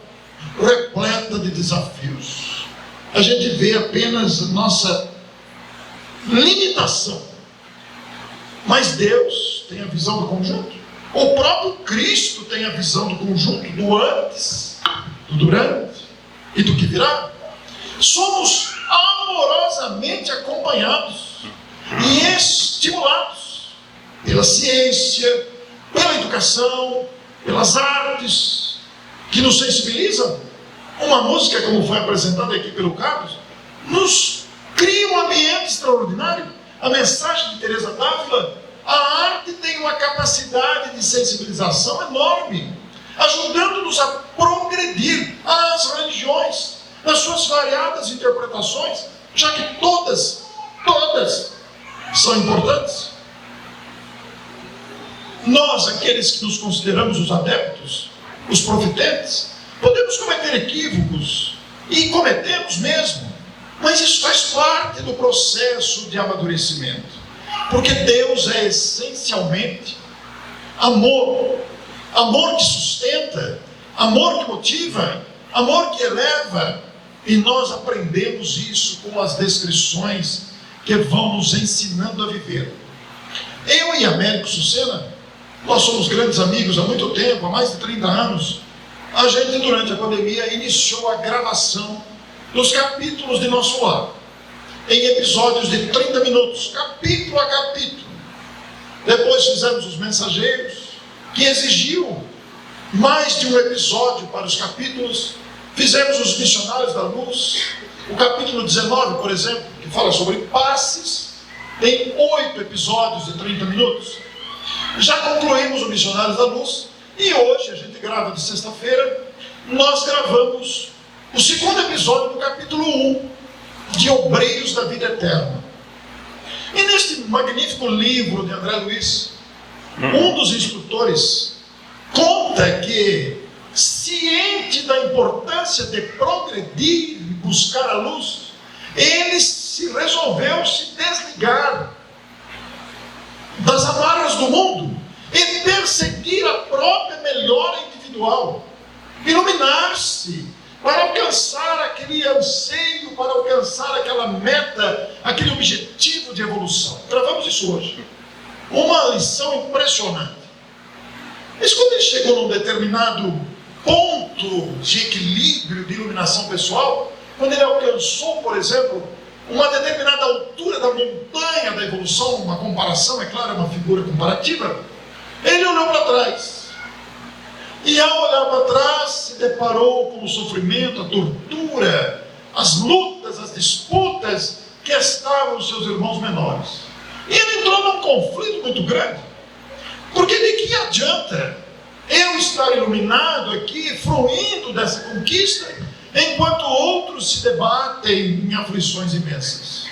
repleta de desafios. A gente vê apenas a nossa limitação. Mas Deus tem a visão do conjunto. O próprio Cristo tem a visão do conjunto, do antes, do durante e do que virá. Somos amorosamente acompanhados e estimulados pela ciência, pela educação, pelas artes que nos sensibilizam. Uma música, como foi apresentada aqui pelo Carlos, nos cria um ambiente extraordinário. A mensagem de Teresa d'Ávila, a arte tem uma capacidade de sensibilização enorme, ajudando-nos a progredir as religiões nas suas variadas interpretações, já que todas são importantes. Nós, aqueles que nos consideramos os adeptos, os profetantes, podemos cometer equívocos, e cometemos mesmo, mas isso faz parte do processo de amadurecimento, porque Deus é essencialmente amor, amor que sustenta, amor que motiva, amor que eleva, e nós aprendemos isso com as descrições que vão nos ensinando a viver. Eu e Américo Sucena, nós somos grandes amigos há muito tempo, há mais de 30 anos. A gente, durante a pandemia, iniciou a gravação dos capítulos de Nosso Lar, em episódios de 30 minutos, capítulo a capítulo. Depois fizemos os Mensageiros, que exigiu mais de um episódio para os capítulos. Fizemos os Missionários da Luz, o capítulo 19, por exemplo, que fala sobre passes, tem 8 episódios de 30 minutos. Já concluímos o Missionários da Luz, e hoje, a gente grava de sexta-feira, nós gravamos o segundo episódio do capítulo 1, de Obreiros da Vida Eterna. E neste magnífico livro de André Luiz, um dos instrutores conta que, ciente da importância de progredir e buscar a luz, ele resolveu se desligar das amarras do mundo e perseguir a própria melhora individual, iluminar-se para alcançar aquele anseio, para alcançar aquela meta, aquele objetivo de evolução. Gravamos isso hoje. Uma lição impressionante. Mas quando ele chegou num determinado ponto de equilíbrio, de iluminação pessoal, quando ele alcançou, por exemplo, uma determinada altura da montanha da evolução, uma comparação, é claro, é uma figura comparativa, ele olhou para trás. E ao olhar para trás, se deparou com o sofrimento, a tortura, as lutas, as disputas que estavam os seus irmãos menores. E ele entrou num conflito muito grande. Porque de que adianta eu estar iluminado aqui, fruindo dessa conquista, enquanto outros se debatem em aflições imensas?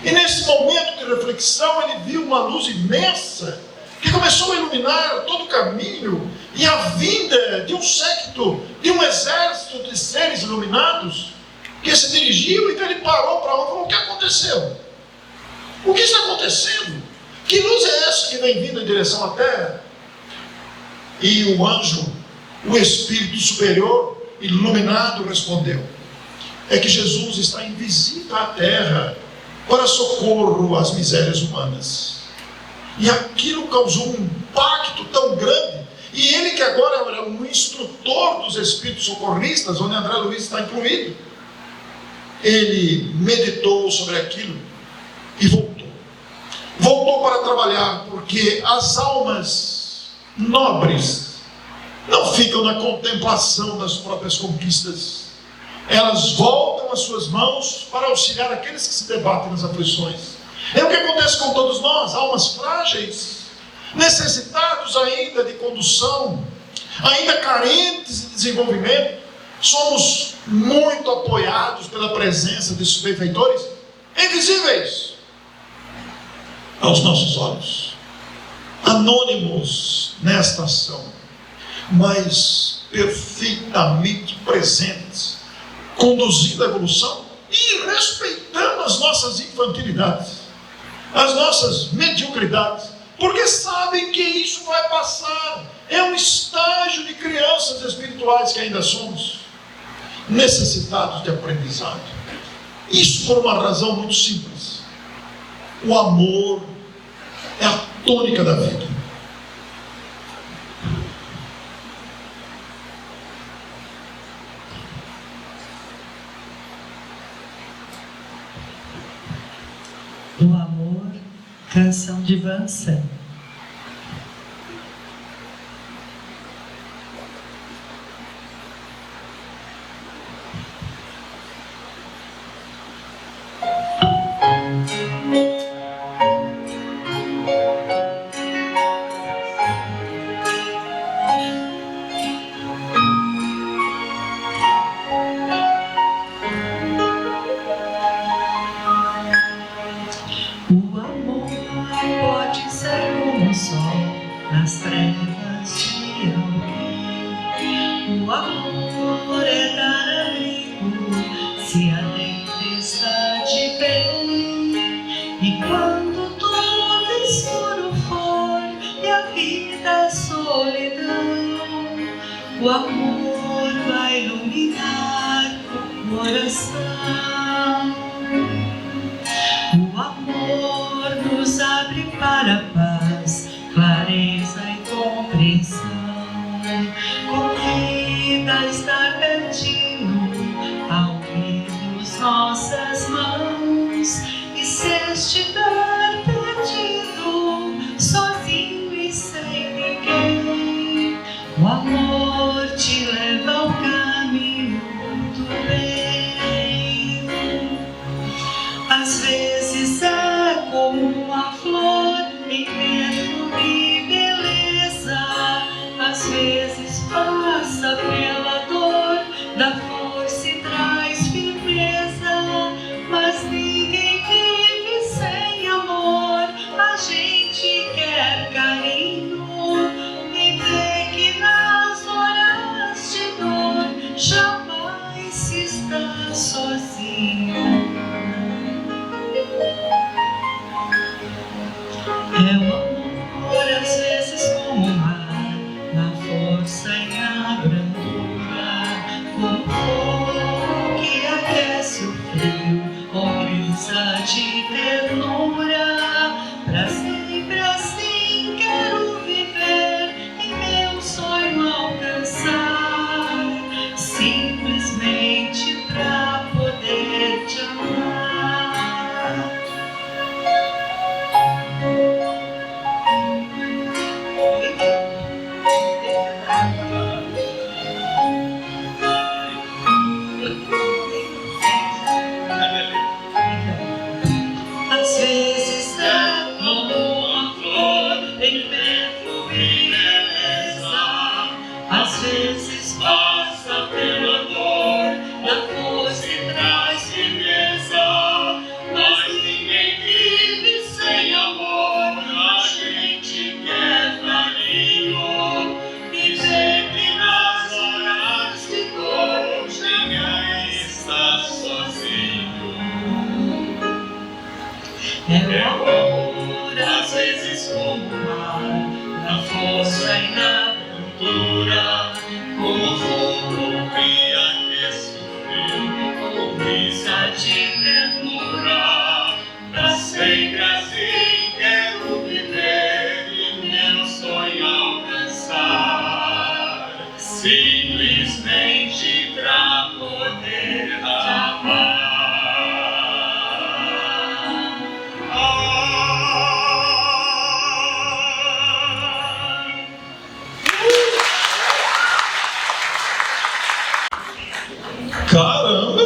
E nesse momento de reflexão, ele viu uma luz imensa que começou a iluminar todo o caminho e a vinda de um séquito, de um exército de seres iluminados que se dirigiu. Então ele parou para lá e falou: o que aconteceu? O que está acontecendo? Que luz é essa que vem vindo em direção à terra? E o anjo, o Espírito superior, iluminado, respondeu: é que Jesus está em visita à terra para socorro às misérias humanas. E aquilo causou um impacto tão grande. E ele, que agora era um instrutor dos espíritos socorristas, onde André Luiz está incluído, ele meditou sobre aquilo e voltou. Voltou para trabalhar, porque as almas nobres não ficam na contemplação das próprias conquistas. Elas voltam às suas mãos para auxiliar aqueles que se debatem nas aflições. É o que acontece com todos nós, almas frágeis, necessitados ainda de condução, ainda carentes de desenvolvimento. Somos muito apoiados pela presença desses benfeitores invisíveis aos nossos olhos, anônimos nesta ação, mas perfeitamente presentes, conduzindo a evolução e respeitando as nossas infantilidades, as nossas mediocridades, porque sabem que isso vai passar. É um estágio de crianças espirituais que ainda somos, necessitados de aprendizado. Isso por uma razão muito simples: o amor é a tônica da vida. O amor, canção de Vansan. O amor vai iluminar o coração. O amor nos abre para a paz, clareza e compreensão. Convida a estar pertinho, ao ouvir nossas mãos. E se estiver perdido, sozinho e sem ninguém, o amor te leva ao caminho do bem. Às vezes é como uma flor em perfume e beleza. Às vezes passa pela dor da força e traz firmeza. Mas ninguém vive sem amor. A gente quer carinho e vê que nas horas de dor jamais se está sozinho. É o amor, às vezes como o mar, na força e na brandura, como fogo que aquece o frio, com brisa de ternura. Pra sempre assim quero viver e meu sonho alcançar, simplesmente pra poder te amar. É o amor, às vezes como o mar, na força e na aventura, como fogo que aquece o frio, com brisa de ternura. Pra sempre assim quero viver e meu sonho alcançar, simplesmente pra poder amar. Caramba!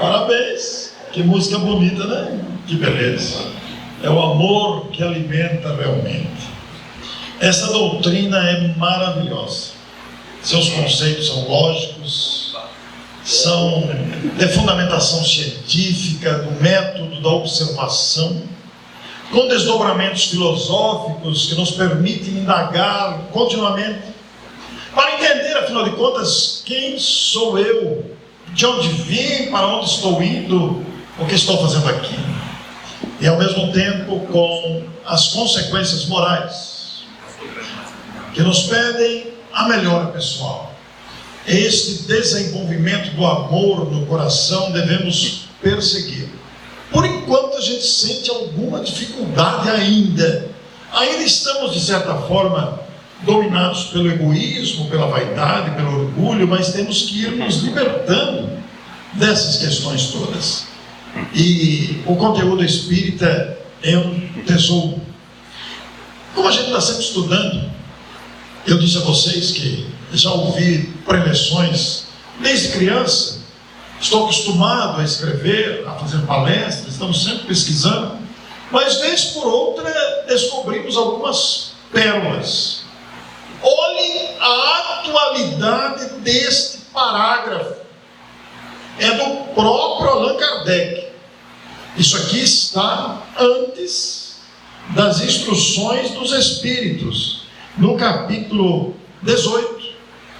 Parabéns! Que música bonita, né? Que beleza! É o amor que alimenta realmente. Essa doutrina é maravilhosa. Seus conceitos são lógicos, são de fundamentação científica, do método da observação, com desdobramentos filosóficos que nos permitem indagar continuamente, para entender, afinal de contas, quem sou eu, de onde vim, para onde estou indo, o que estou fazendo aqui. E ao mesmo tempo com as consequências morais, que nos pedem a melhora pessoal. Este desenvolvimento do amor no coração devemos perseguir. Por enquanto a gente sente alguma dificuldade ainda. Ainda estamos, de certa forma, dominados pelo egoísmo, pela vaidade, pelo orgulho, mas temos que ir nos libertando dessas questões todas. E o conteúdo espírita é um tesouro. Como a gente está sempre estudando, eu disse a vocês que já ouvi preleções desde criança, estou acostumado a escrever, a fazer palestras, estamos sempre pesquisando, mas vez por outra descobrimos algumas pérolas. Olhem a atualidade deste parágrafo. É do próprio Allan Kardec. Isso aqui está antes das instruções dos Espíritos, no capítulo 18.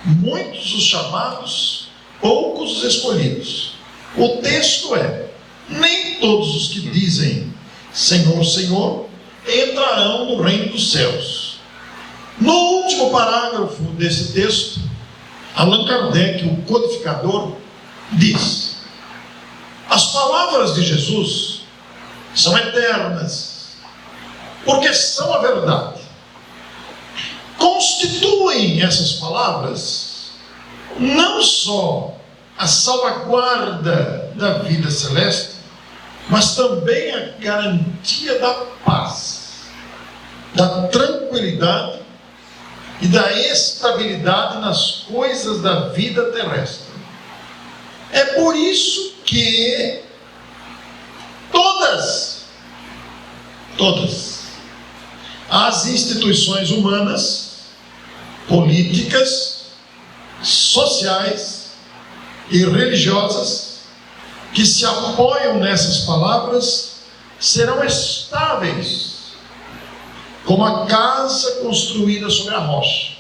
Muitos os chamados, poucos os escolhidos. O texto é: nem todos os que dizem Senhor, Senhor, entrarão no reino dos céus. No último parágrafo desse texto, Allan Kardec, o codificador, diz: as palavras de Jesus são eternas, porque são a verdade. Constituem essas palavras não só a salvaguarda da vida celeste, mas também a garantia da paz, da tranquilidade e da estabilidade nas coisas da vida terrestre. É por isso que todas as instituições humanas, políticas, sociais e religiosas que se apoiam nessas palavras serão estáveis, como a casa construída sobre a rocha.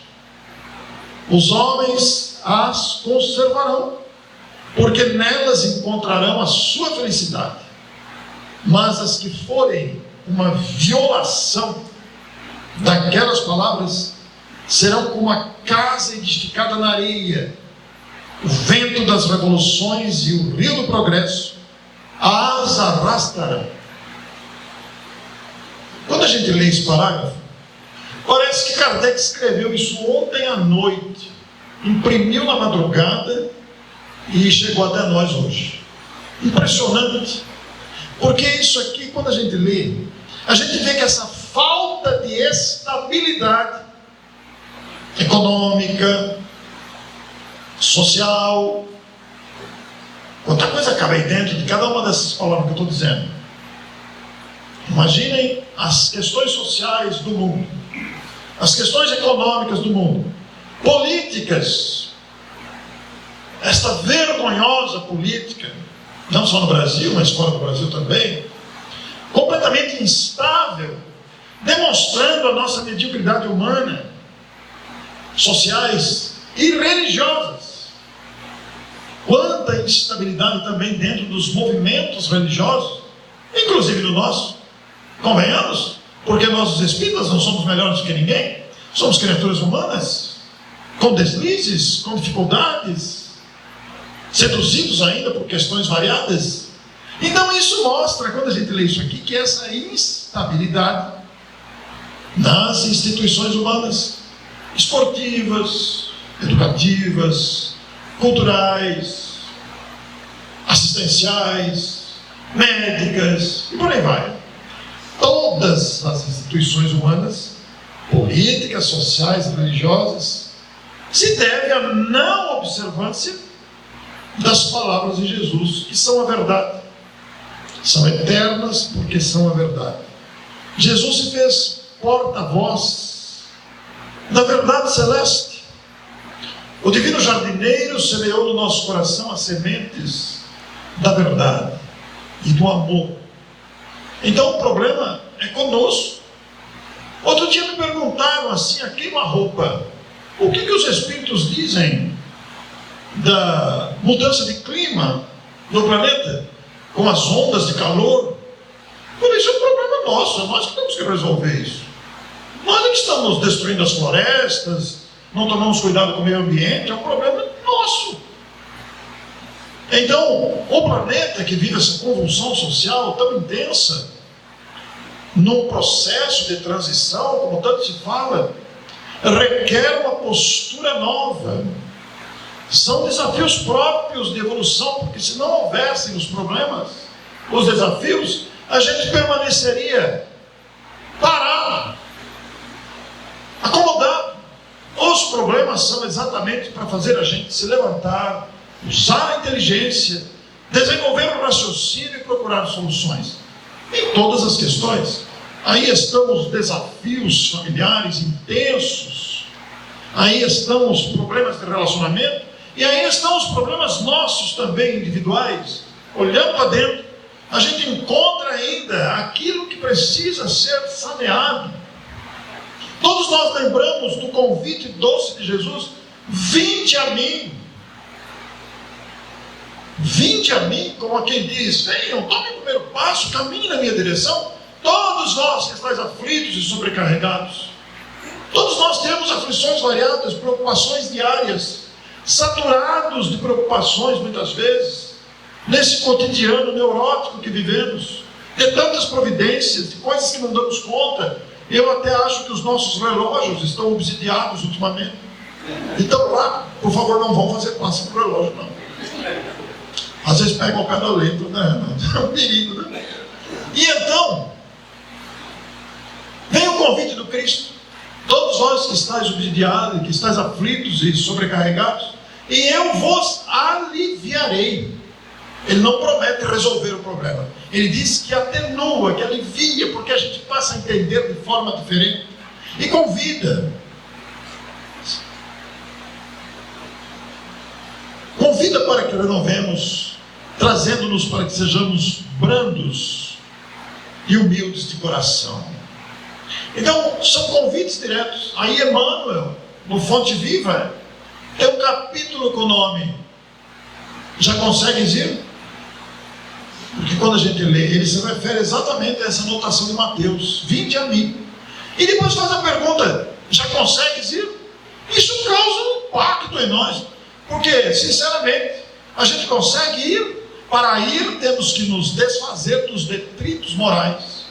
Os homens as conservarão, porque nelas encontrarão a sua felicidade. Mas as que forem uma violação daquelas palavras serão como a casa edificada na areia. O vento das revoluções e o rio do progresso as arrastarão. Quando a gente lê esse parágrafo, parece que Kardec escreveu isso ontem à noite, imprimiu na madrugada e chegou até nós hoje. Impressionante, porque isso aqui, quando a gente lê, a gente vê que essa falta de estabilidade econômica, social, quanta coisa cabe aí dentro de cada uma dessas palavras que eu estou dizendo. Imaginem as questões sociais do mundo, as questões econômicas do mundo, políticas, esta vergonhosa política, não só no Brasil, mas fora do Brasil também, completamente instável, demonstrando a nossa mediocridade humana, sociais e religiosas. Quanta instabilidade também dentro dos movimentos religiosos, inclusive no nosso. Convenhamos, porque nós, os espíritas, não somos melhores do que ninguém. Somos criaturas humanas, com deslizes, com dificuldades, seduzidos ainda por questões variadas. Então isso mostra, quando a gente lê isso aqui, que essa instabilidade nas instituições humanas, esportivas, educativas, culturais, assistenciais, médicas, e por aí vai. Todas as instituições humanas, políticas, sociais, religiosas, se deve à não observância das palavras de Jesus, que são a verdade. São eternas porque são a verdade. Jesus se fez porta-voz da verdade celeste. O divino jardineiro semeou no nosso coração as sementes da verdade e do amor. Então o problema é conosco. Outro dia me perguntaram assim, a queima-roupa, o que os espíritos dizem da mudança de clima no planeta, com as ondas de calor? Por isso é um problema nosso, é nós que temos que resolver isso. Nós é que estamos destruindo as florestas, não tomamos cuidado com o meio ambiente, é um problema nosso. Então, o planeta que vive essa convulsão social tão intensa, num processo de transição, como tanto se fala, requer uma postura nova. São desafios próprios de evolução, porque se não houvessem os problemas, os desafios, a gente permaneceria parado, acomodado. Os problemas são exatamente para fazer a gente se levantar, usar a inteligência, desenvolver o raciocínio e procurar soluções em todas as questões. Aí estão os desafios familiares intensos, aí estão os problemas de relacionamento, e aí estão os problemas nossos também, individuais. Olhando para dentro, a gente encontra ainda aquilo que precisa ser saneado. Todos nós lembramos do convite doce de Jesus: vinde a mim. Vinde a mim, como a quem diz: venham, tomem o primeiro passo, caminhem na minha direção. Todos nós que estáis aflitos e sobrecarregados, todos nós temos aflições variadas, preocupações diárias, saturados de preocupações muitas vezes, nesse cotidiano neurótico que vivemos, de tantas providências, de coisas que não damos conta. Eu até acho que os nossos relógios estão obsidiados ultimamente. Então lá, por favor, não vão fazer passo no relógio, não. Às vezes pegam o cada letra, né? É um perigo, né? E então, vem o convite do Cristo: todos vós que estáis obsidiados, que estáis aflitos e sobrecarregados, e eu vos aliviarei. Ele não promete resolver o problema, ele diz que atenua, que alivia, porque a gente passa a entender de forma diferente, e convida para que renovemos, trazendo-nos para que sejamos brandos e humildes de coração. Então, são convites diretos. Aí Emmanuel, no Fonte Viva, tem um capítulo com o nome Já Consegues Ir? Porque quando a gente lê, ele se refere exatamente a essa notação de Mateus: vinde a mim. E depois faz a pergunta: já consegues ir? Isso causa um impacto em nós, porque, sinceramente, a gente consegue ir. Para ir, temos que nos desfazer dos detritos morais.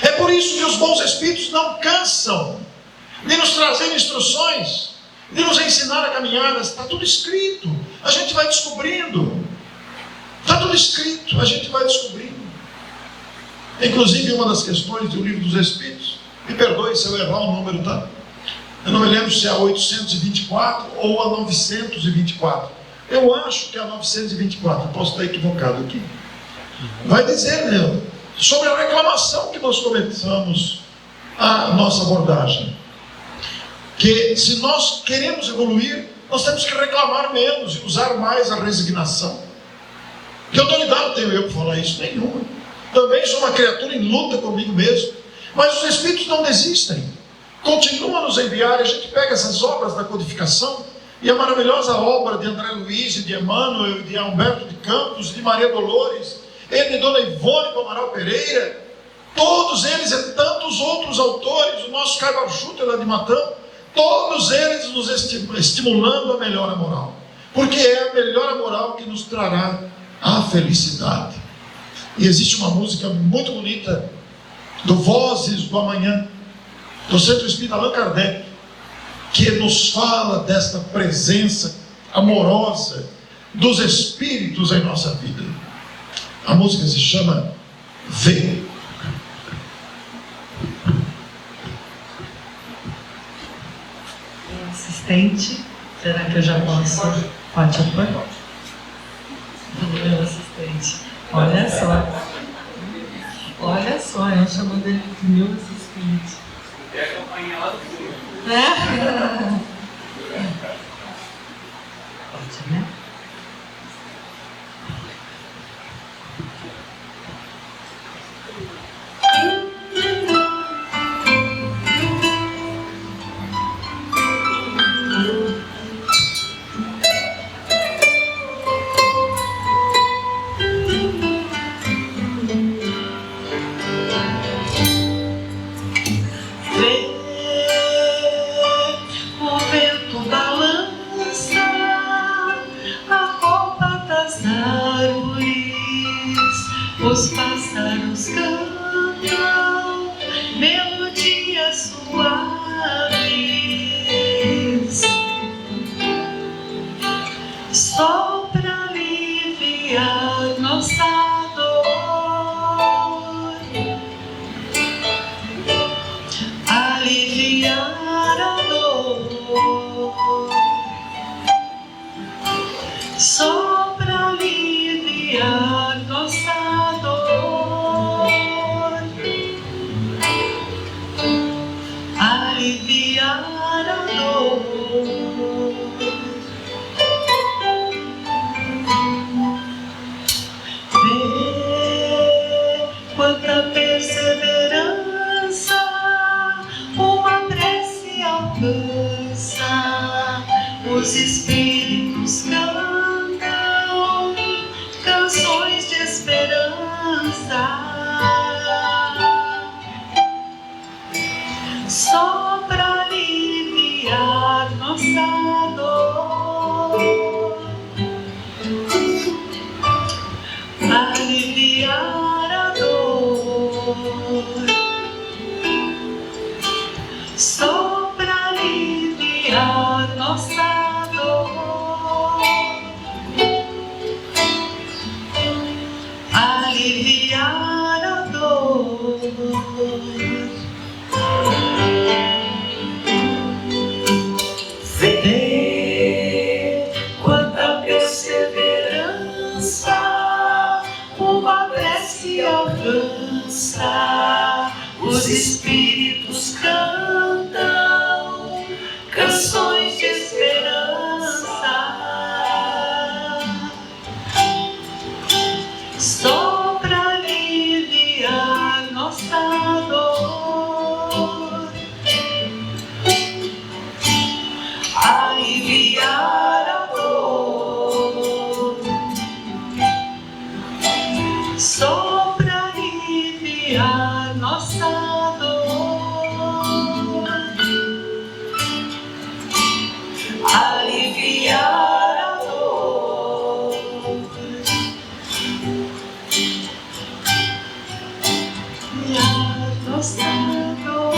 É por isso que os bons espíritos não cansam de nos trazer instruções, de nos ensinar a caminhada. Está tudo escrito, a gente vai descobrindo. Está tudo escrito, a gente vai descobrindo. Inclusive, uma das questões do Livro dos Espíritos, me perdoe se eu errar o número, tá? Eu não me lembro se é a 824 ou a 924. Eu acho que é a 924, posso estar equivocado aqui. Vai dizer, né, sobre a reclamação que nós começamos a nossa abordagem. Que se nós queremos evoluir, nós temos que reclamar menos e usar mais a resignação. Que autoridade tenho eu para falar isso? Nenhuma. Também sou uma criatura em luta comigo mesmo. Mas os Espíritos não desistem. Continuam a nos enviar, e a gente pega essas obras da codificação, e a maravilhosa obra de André Luiz, de Emmanuel, de Humberto de Campos, de Maria Dolores, ele de Dona Ivone do Amaral Pereira, todos eles e tantos outros autores, o nosso Caio Schutter lá de Matão, todos eles nos estimulando a melhora moral, porque é a melhora moral que nos trará a felicidade. E existe uma música muito bonita do Vozes do Amanhã, do Centro Espírita Allan Kardec, que nos fala desta presença amorosa dos Espíritos em nossa vida. A música se chama Vê. Assistente, será que eu já posso? Pode pôr? Meu assistente. Olha só, eu chamo dele de meu assistente. É a campainha lá do fundo. Pode, né? Os pássaros cantam melodias suaves, só pra aliviar nossa dor, aliviar a dor, só pra aliviar nossa aliviar a dor. Vê quanta perseverança uma prece alcança. Os espíritos cantam canções de esperança, só pra aliviar nossa dor, aliviar a dor, só pra aliviar nossa dor, aliviar a dor. Vê quanta perseverança uma prece alcança. Os espíritos cantam canções de esperança, só pra aliviar nossa dor, aliviar a dor, só pra aliviar nossa dor, aliviar a dor, aliviar nossa dor,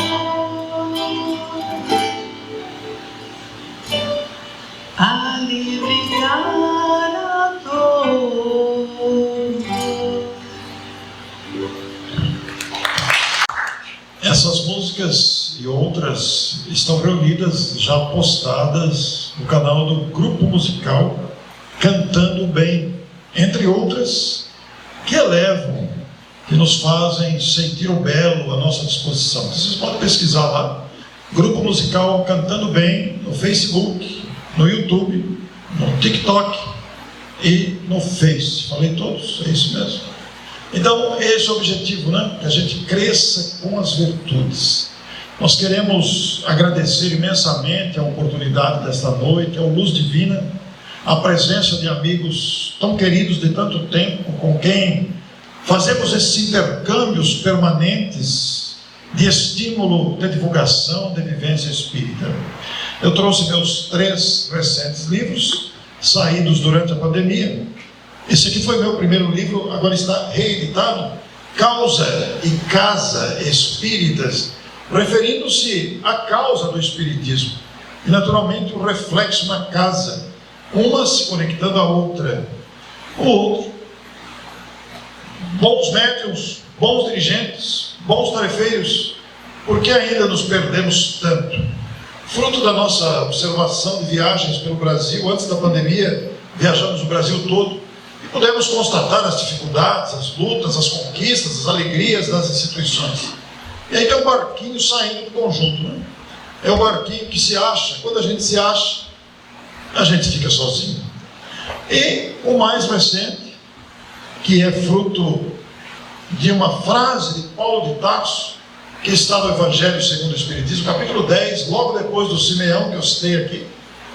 aliviar a dor. Essas músicas e outras estão reunidas, já postadas no canal do Grupo Musical Cantando Bem, entre outras que elevam, que nos fazem sentir o belo à nossa disposição. Vocês podem pesquisar lá, Grupo Musical Cantando Bem, no Facebook, no YouTube, no TikTok e no Face. Falei todos? É isso mesmo? Então, esse é o objetivo, né? Que a gente cresça com as virtudes. Nós queremos agradecer imensamente a oportunidade desta noite, ao Luz Divina, a presença de amigos tão queridos de tanto tempo, com quem fazemos esses intercâmbios permanentes de estímulo, de divulgação, de vivência espírita. Eu trouxe meus 3 recentes livros, saídos durante a pandemia. Esse aqui foi meu primeiro livro, agora está reeditado, Causa e Casa Espíritas, referindo-se à causa do espiritismo e naturalmente o reflexo na casa, uma se conectando à outra. O outro, bons médiuns, bons dirigentes, bons tarefeiros, por que ainda nos perdemos tanto? Fruto da nossa observação de viagens pelo Brasil, antes da pandemia, viajamos o Brasil todo e pudemos constatar as dificuldades, as lutas, as conquistas, as alegrias das instituições. E aí tem um barquinho saindo do conjunto, né? É o barquinho que se acha. Quando a gente se acha, a gente fica sozinho. E o mais recente, que é fruto de uma frase de Paulo de Tarso, que está no Evangelho segundo o Espiritismo, capítulo 10, logo depois do Simeão, que eu citei aqui,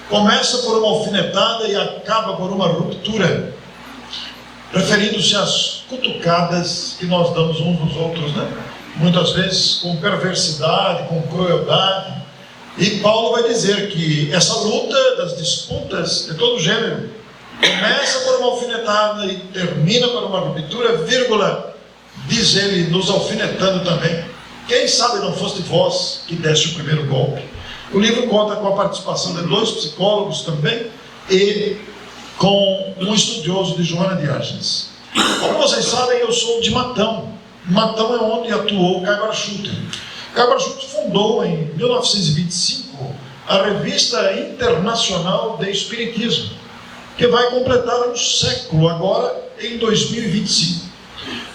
começa por uma alfinetada e acaba por uma ruptura, referindo-se às cutucadas que nós damos uns nos outros, né? Muitas vezes com perversidade, com crueldade. E Paulo vai dizer que essa luta das disputas de todo gênero começa por uma alfinetada e termina por uma ruptura, vírgula, diz ele, nos alfinetando também. Quem sabe não foste vós que deste o primeiro golpe. O livro conta com a participação de 2 psicólogos também e com um estudioso de Joana de Ângeles. Como vocês sabem, eu sou de Matão. Matão é onde atuou Caio Barchuter. Caio Barchuter fundou em 1925 a Revista Internacional de Espiritismo, que vai completar um século agora em 2025.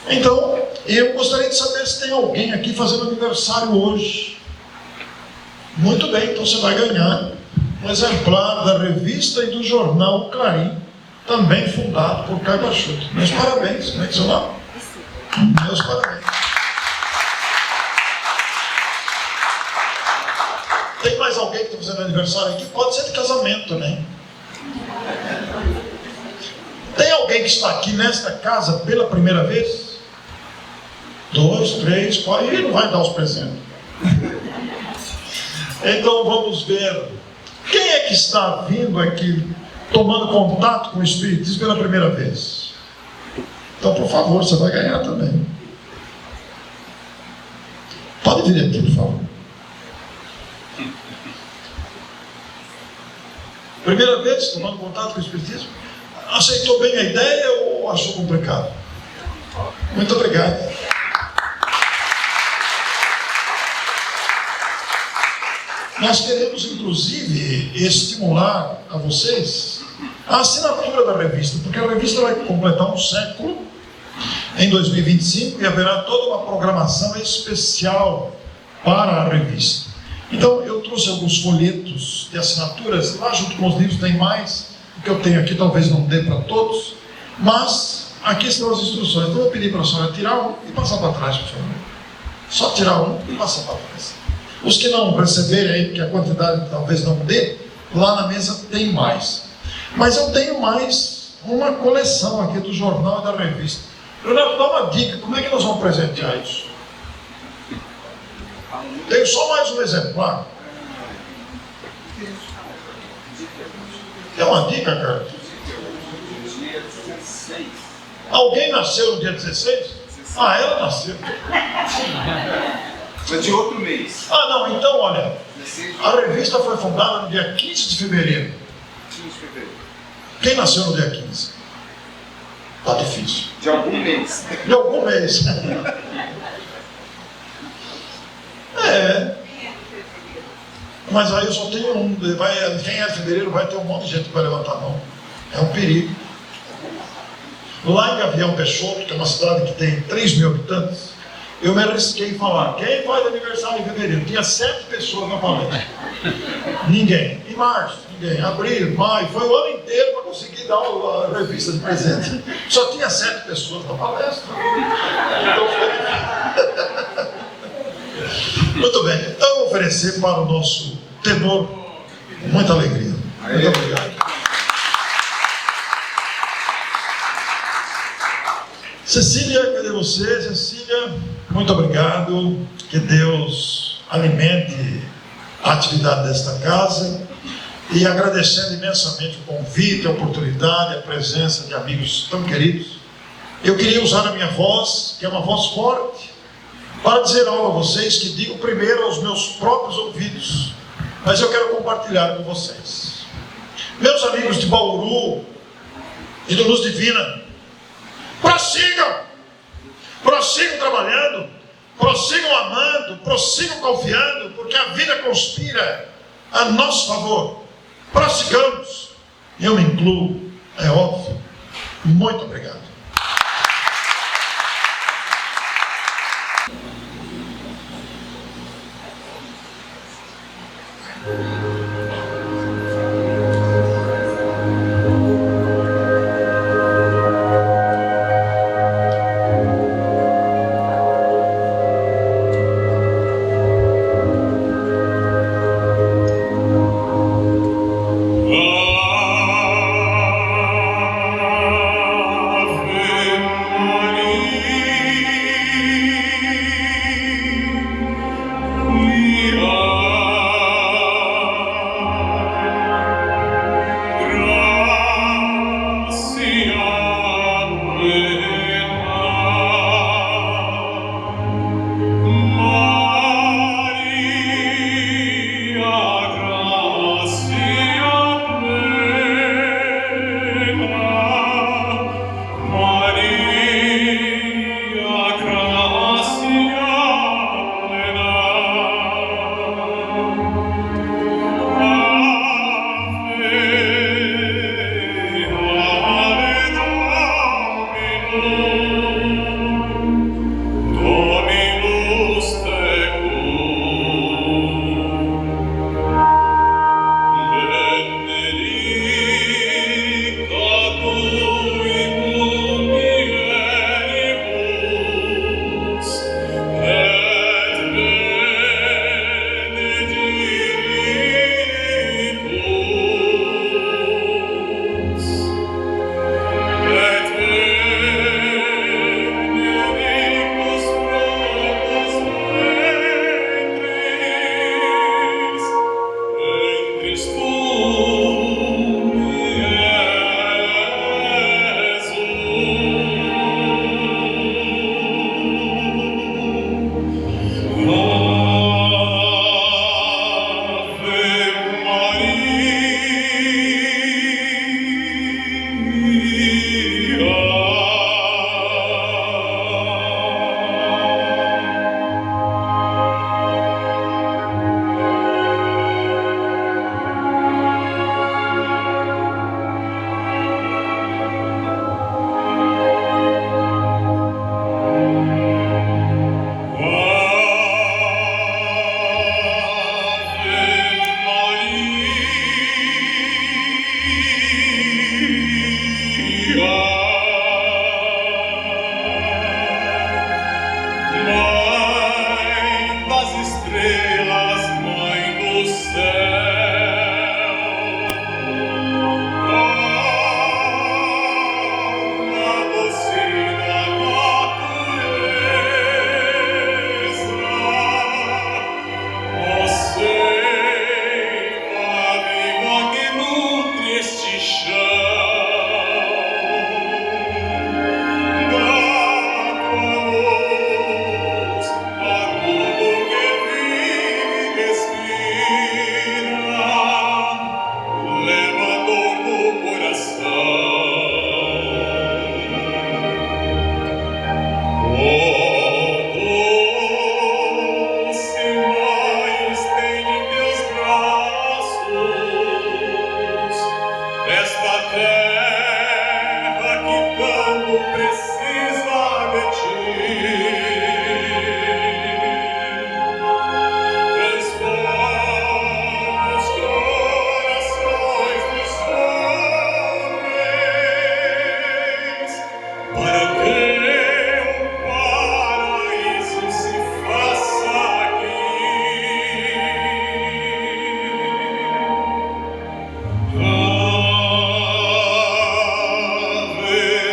Então, eu gostaria de saber se tem alguém aqui fazendo aniversário hoje. Muito bem, então você vai ganhar um exemplar da revista e do jornal Clarim, também fundado por Caio Barchuter. Meus parabéns, como é que é seu nome? Meus parabéns. Tem mais alguém que está fazendo aniversário aqui? Pode ser de casamento também. Tem alguém que está aqui nesta casa pela primeira vez? 2, 3, 4, e não vai dar os presentes. Então vamos ver. Quem é que está vindo aqui, tomando contato com o Espiritismo pela primeira vez? Então, por favor, você vai ganhar também. Pode vir aqui, por favor. Primeira vez tomando contato com o Espiritismo? Aceitou bem a ideia ou achou complicado? Muito obrigado. Nós queremos, inclusive, estimular a vocês a assinatura da revista, porque a revista vai completar um século em 2025 e haverá toda uma programação especial para a revista. Então, eu trouxe alguns folhetos de assinaturas, lá junto com os livros tem mais, o que eu tenho aqui talvez não dê para todos, mas aqui estão as instruções. Então, eu vou pedir para a senhora tirar um e passar para trás, por favor. Só tirar um e passar para trás. Os que não receberem aí, porque a quantidade talvez não dê, lá na mesa tem mais. Mas eu tenho mais uma coleção aqui do jornal e da revista. Leonardo, dá uma dica, como é que nós vamos presentear isso? Tenho só mais um exemplar. Tem uma dica, cara? Alguém nasceu no dia 16? Ah, ela nasceu. Mas de outro mês. Ah, não, então olha, a revista foi fundada no dia 15 de fevereiro. 15 de fevereiro. Quem nasceu no dia 15? Tá difícil. De algum mês. De algum mês. É. Mas aí eu só tenho um. Quem é de fevereiro vai ter um monte de gente que vai levantar a mão. É um perigo. Lá em Gavião Peixoto, que é uma cidade que tem 3 mil habitantes, eu me arrisquei em falar, quem faz aniversário em fevereiro? Tinha 7 pessoas na palestra. Ninguém. Em março, ninguém. Abril, maio, foi o ano inteiro para conseguir dar a revista de presente. Só tinha 7 pessoas na palestra. Então foi. Muito bem. Então eu vou oferecer para o nosso tenor com muita alegria. Muito obrigado. Cecília, cadê você? Cecília, muito obrigado. Que Deus alimente a atividade desta casa. E agradecendo imensamente o convite, a oportunidade, a presença de amigos tão queridos. Eu queria usar a minha voz, que é uma voz forte, para dizer algo a vocês que digo primeiro aos meus próprios ouvidos, mas eu quero compartilhar com vocês. Meus amigos de Bauru e do Luz Divina, prossigam trabalhando, prossigam amando, prossigam confiando, porque a vida conspira a nosso favor. Prossigamos, eu me incluo, é óbvio. Muito obrigado.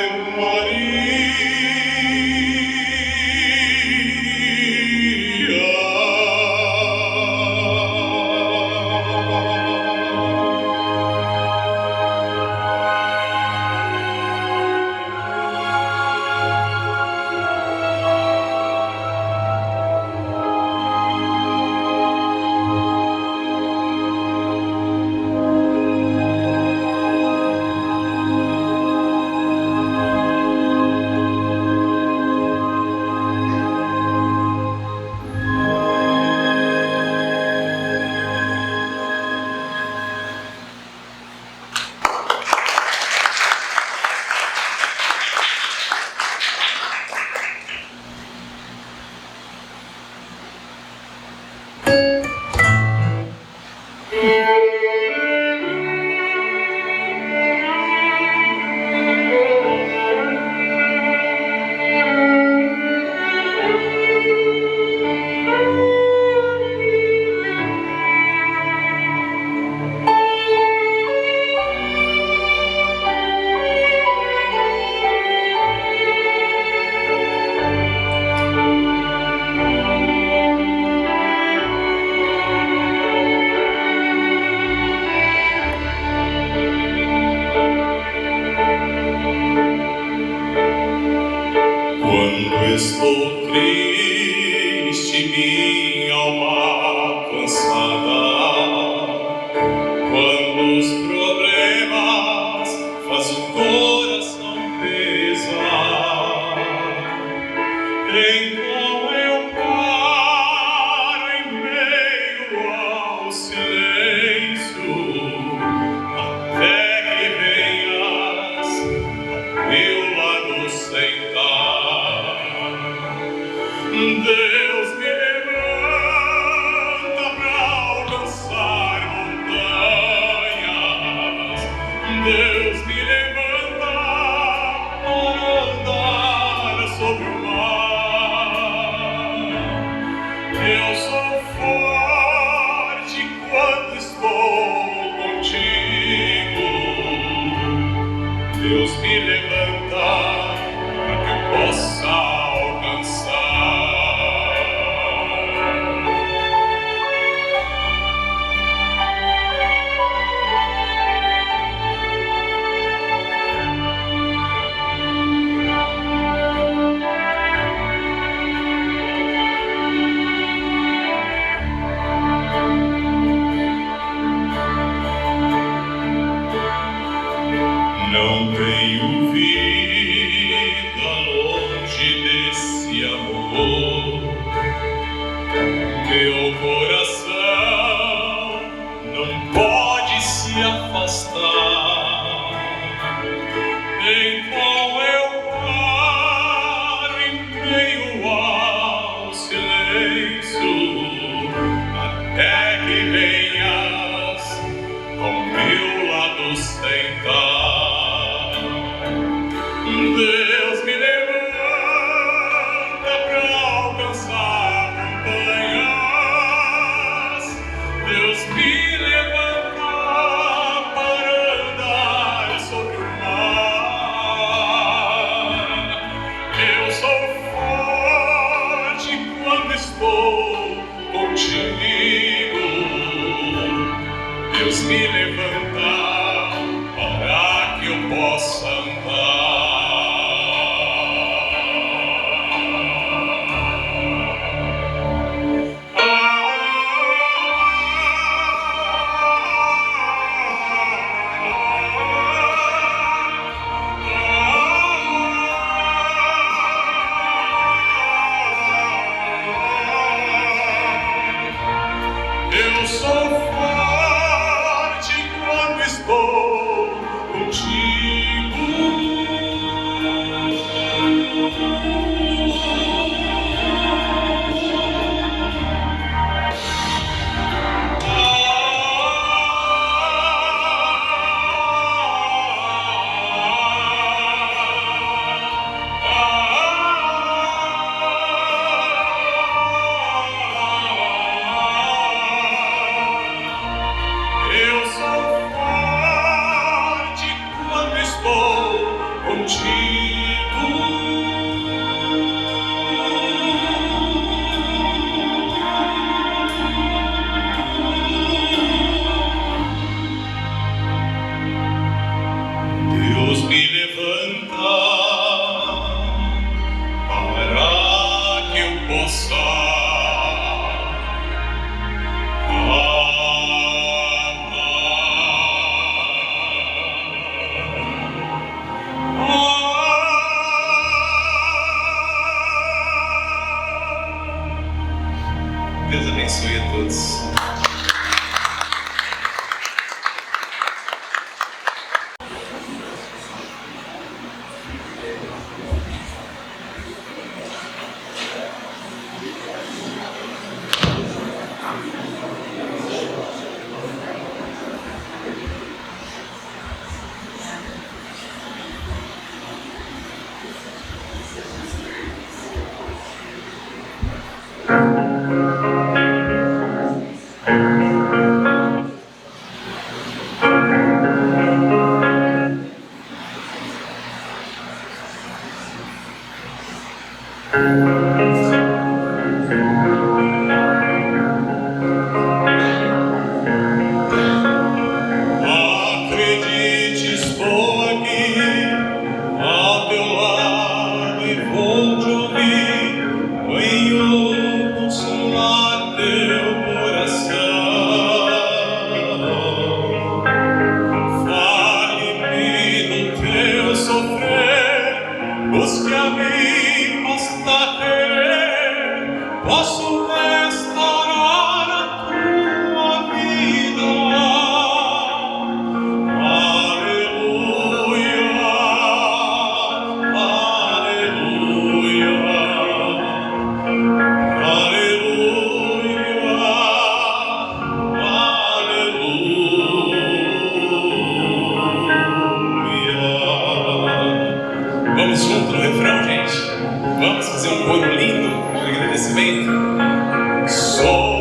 Ave Maria. Estou triste, minha alma cansada, quando os problemas fazem o coração pesar. Então eu paro em meio ao silêncio, até que venhas ao meu lado sentar. Deus me levanta pra alcançar montanhas. Deus me levanta para andar sobre o mar. Eu sou forte quando estou contigo. Deus me levanta para que eu possa alcançar. Não tenho vida longe desse amor. Meu coração não pode se afastar. Então eu paro em meio ao silêncio, até que venhas ao meu lado sentar. Deus me levanta para alcançar montanhas. Deus me levanta para andar sobre o mar. Eu sou forte quando estou contigo. Deus me levanta para que eu possa andar. Eu sou forte quando estou contigo. Eu sou forte quando estou contigo. Deus me levanta para que eu possa Deus abençoe a todos. Acredite, estou aqui ao teu lado e vou te ouvir. os que a mim basta querer, posso restaurar a tua vida. Aleluia, aleluia, aleluia, aleluia. Vamos junto no refrão, gente. Vamos fazer um coro lindo de agradecimento. Sou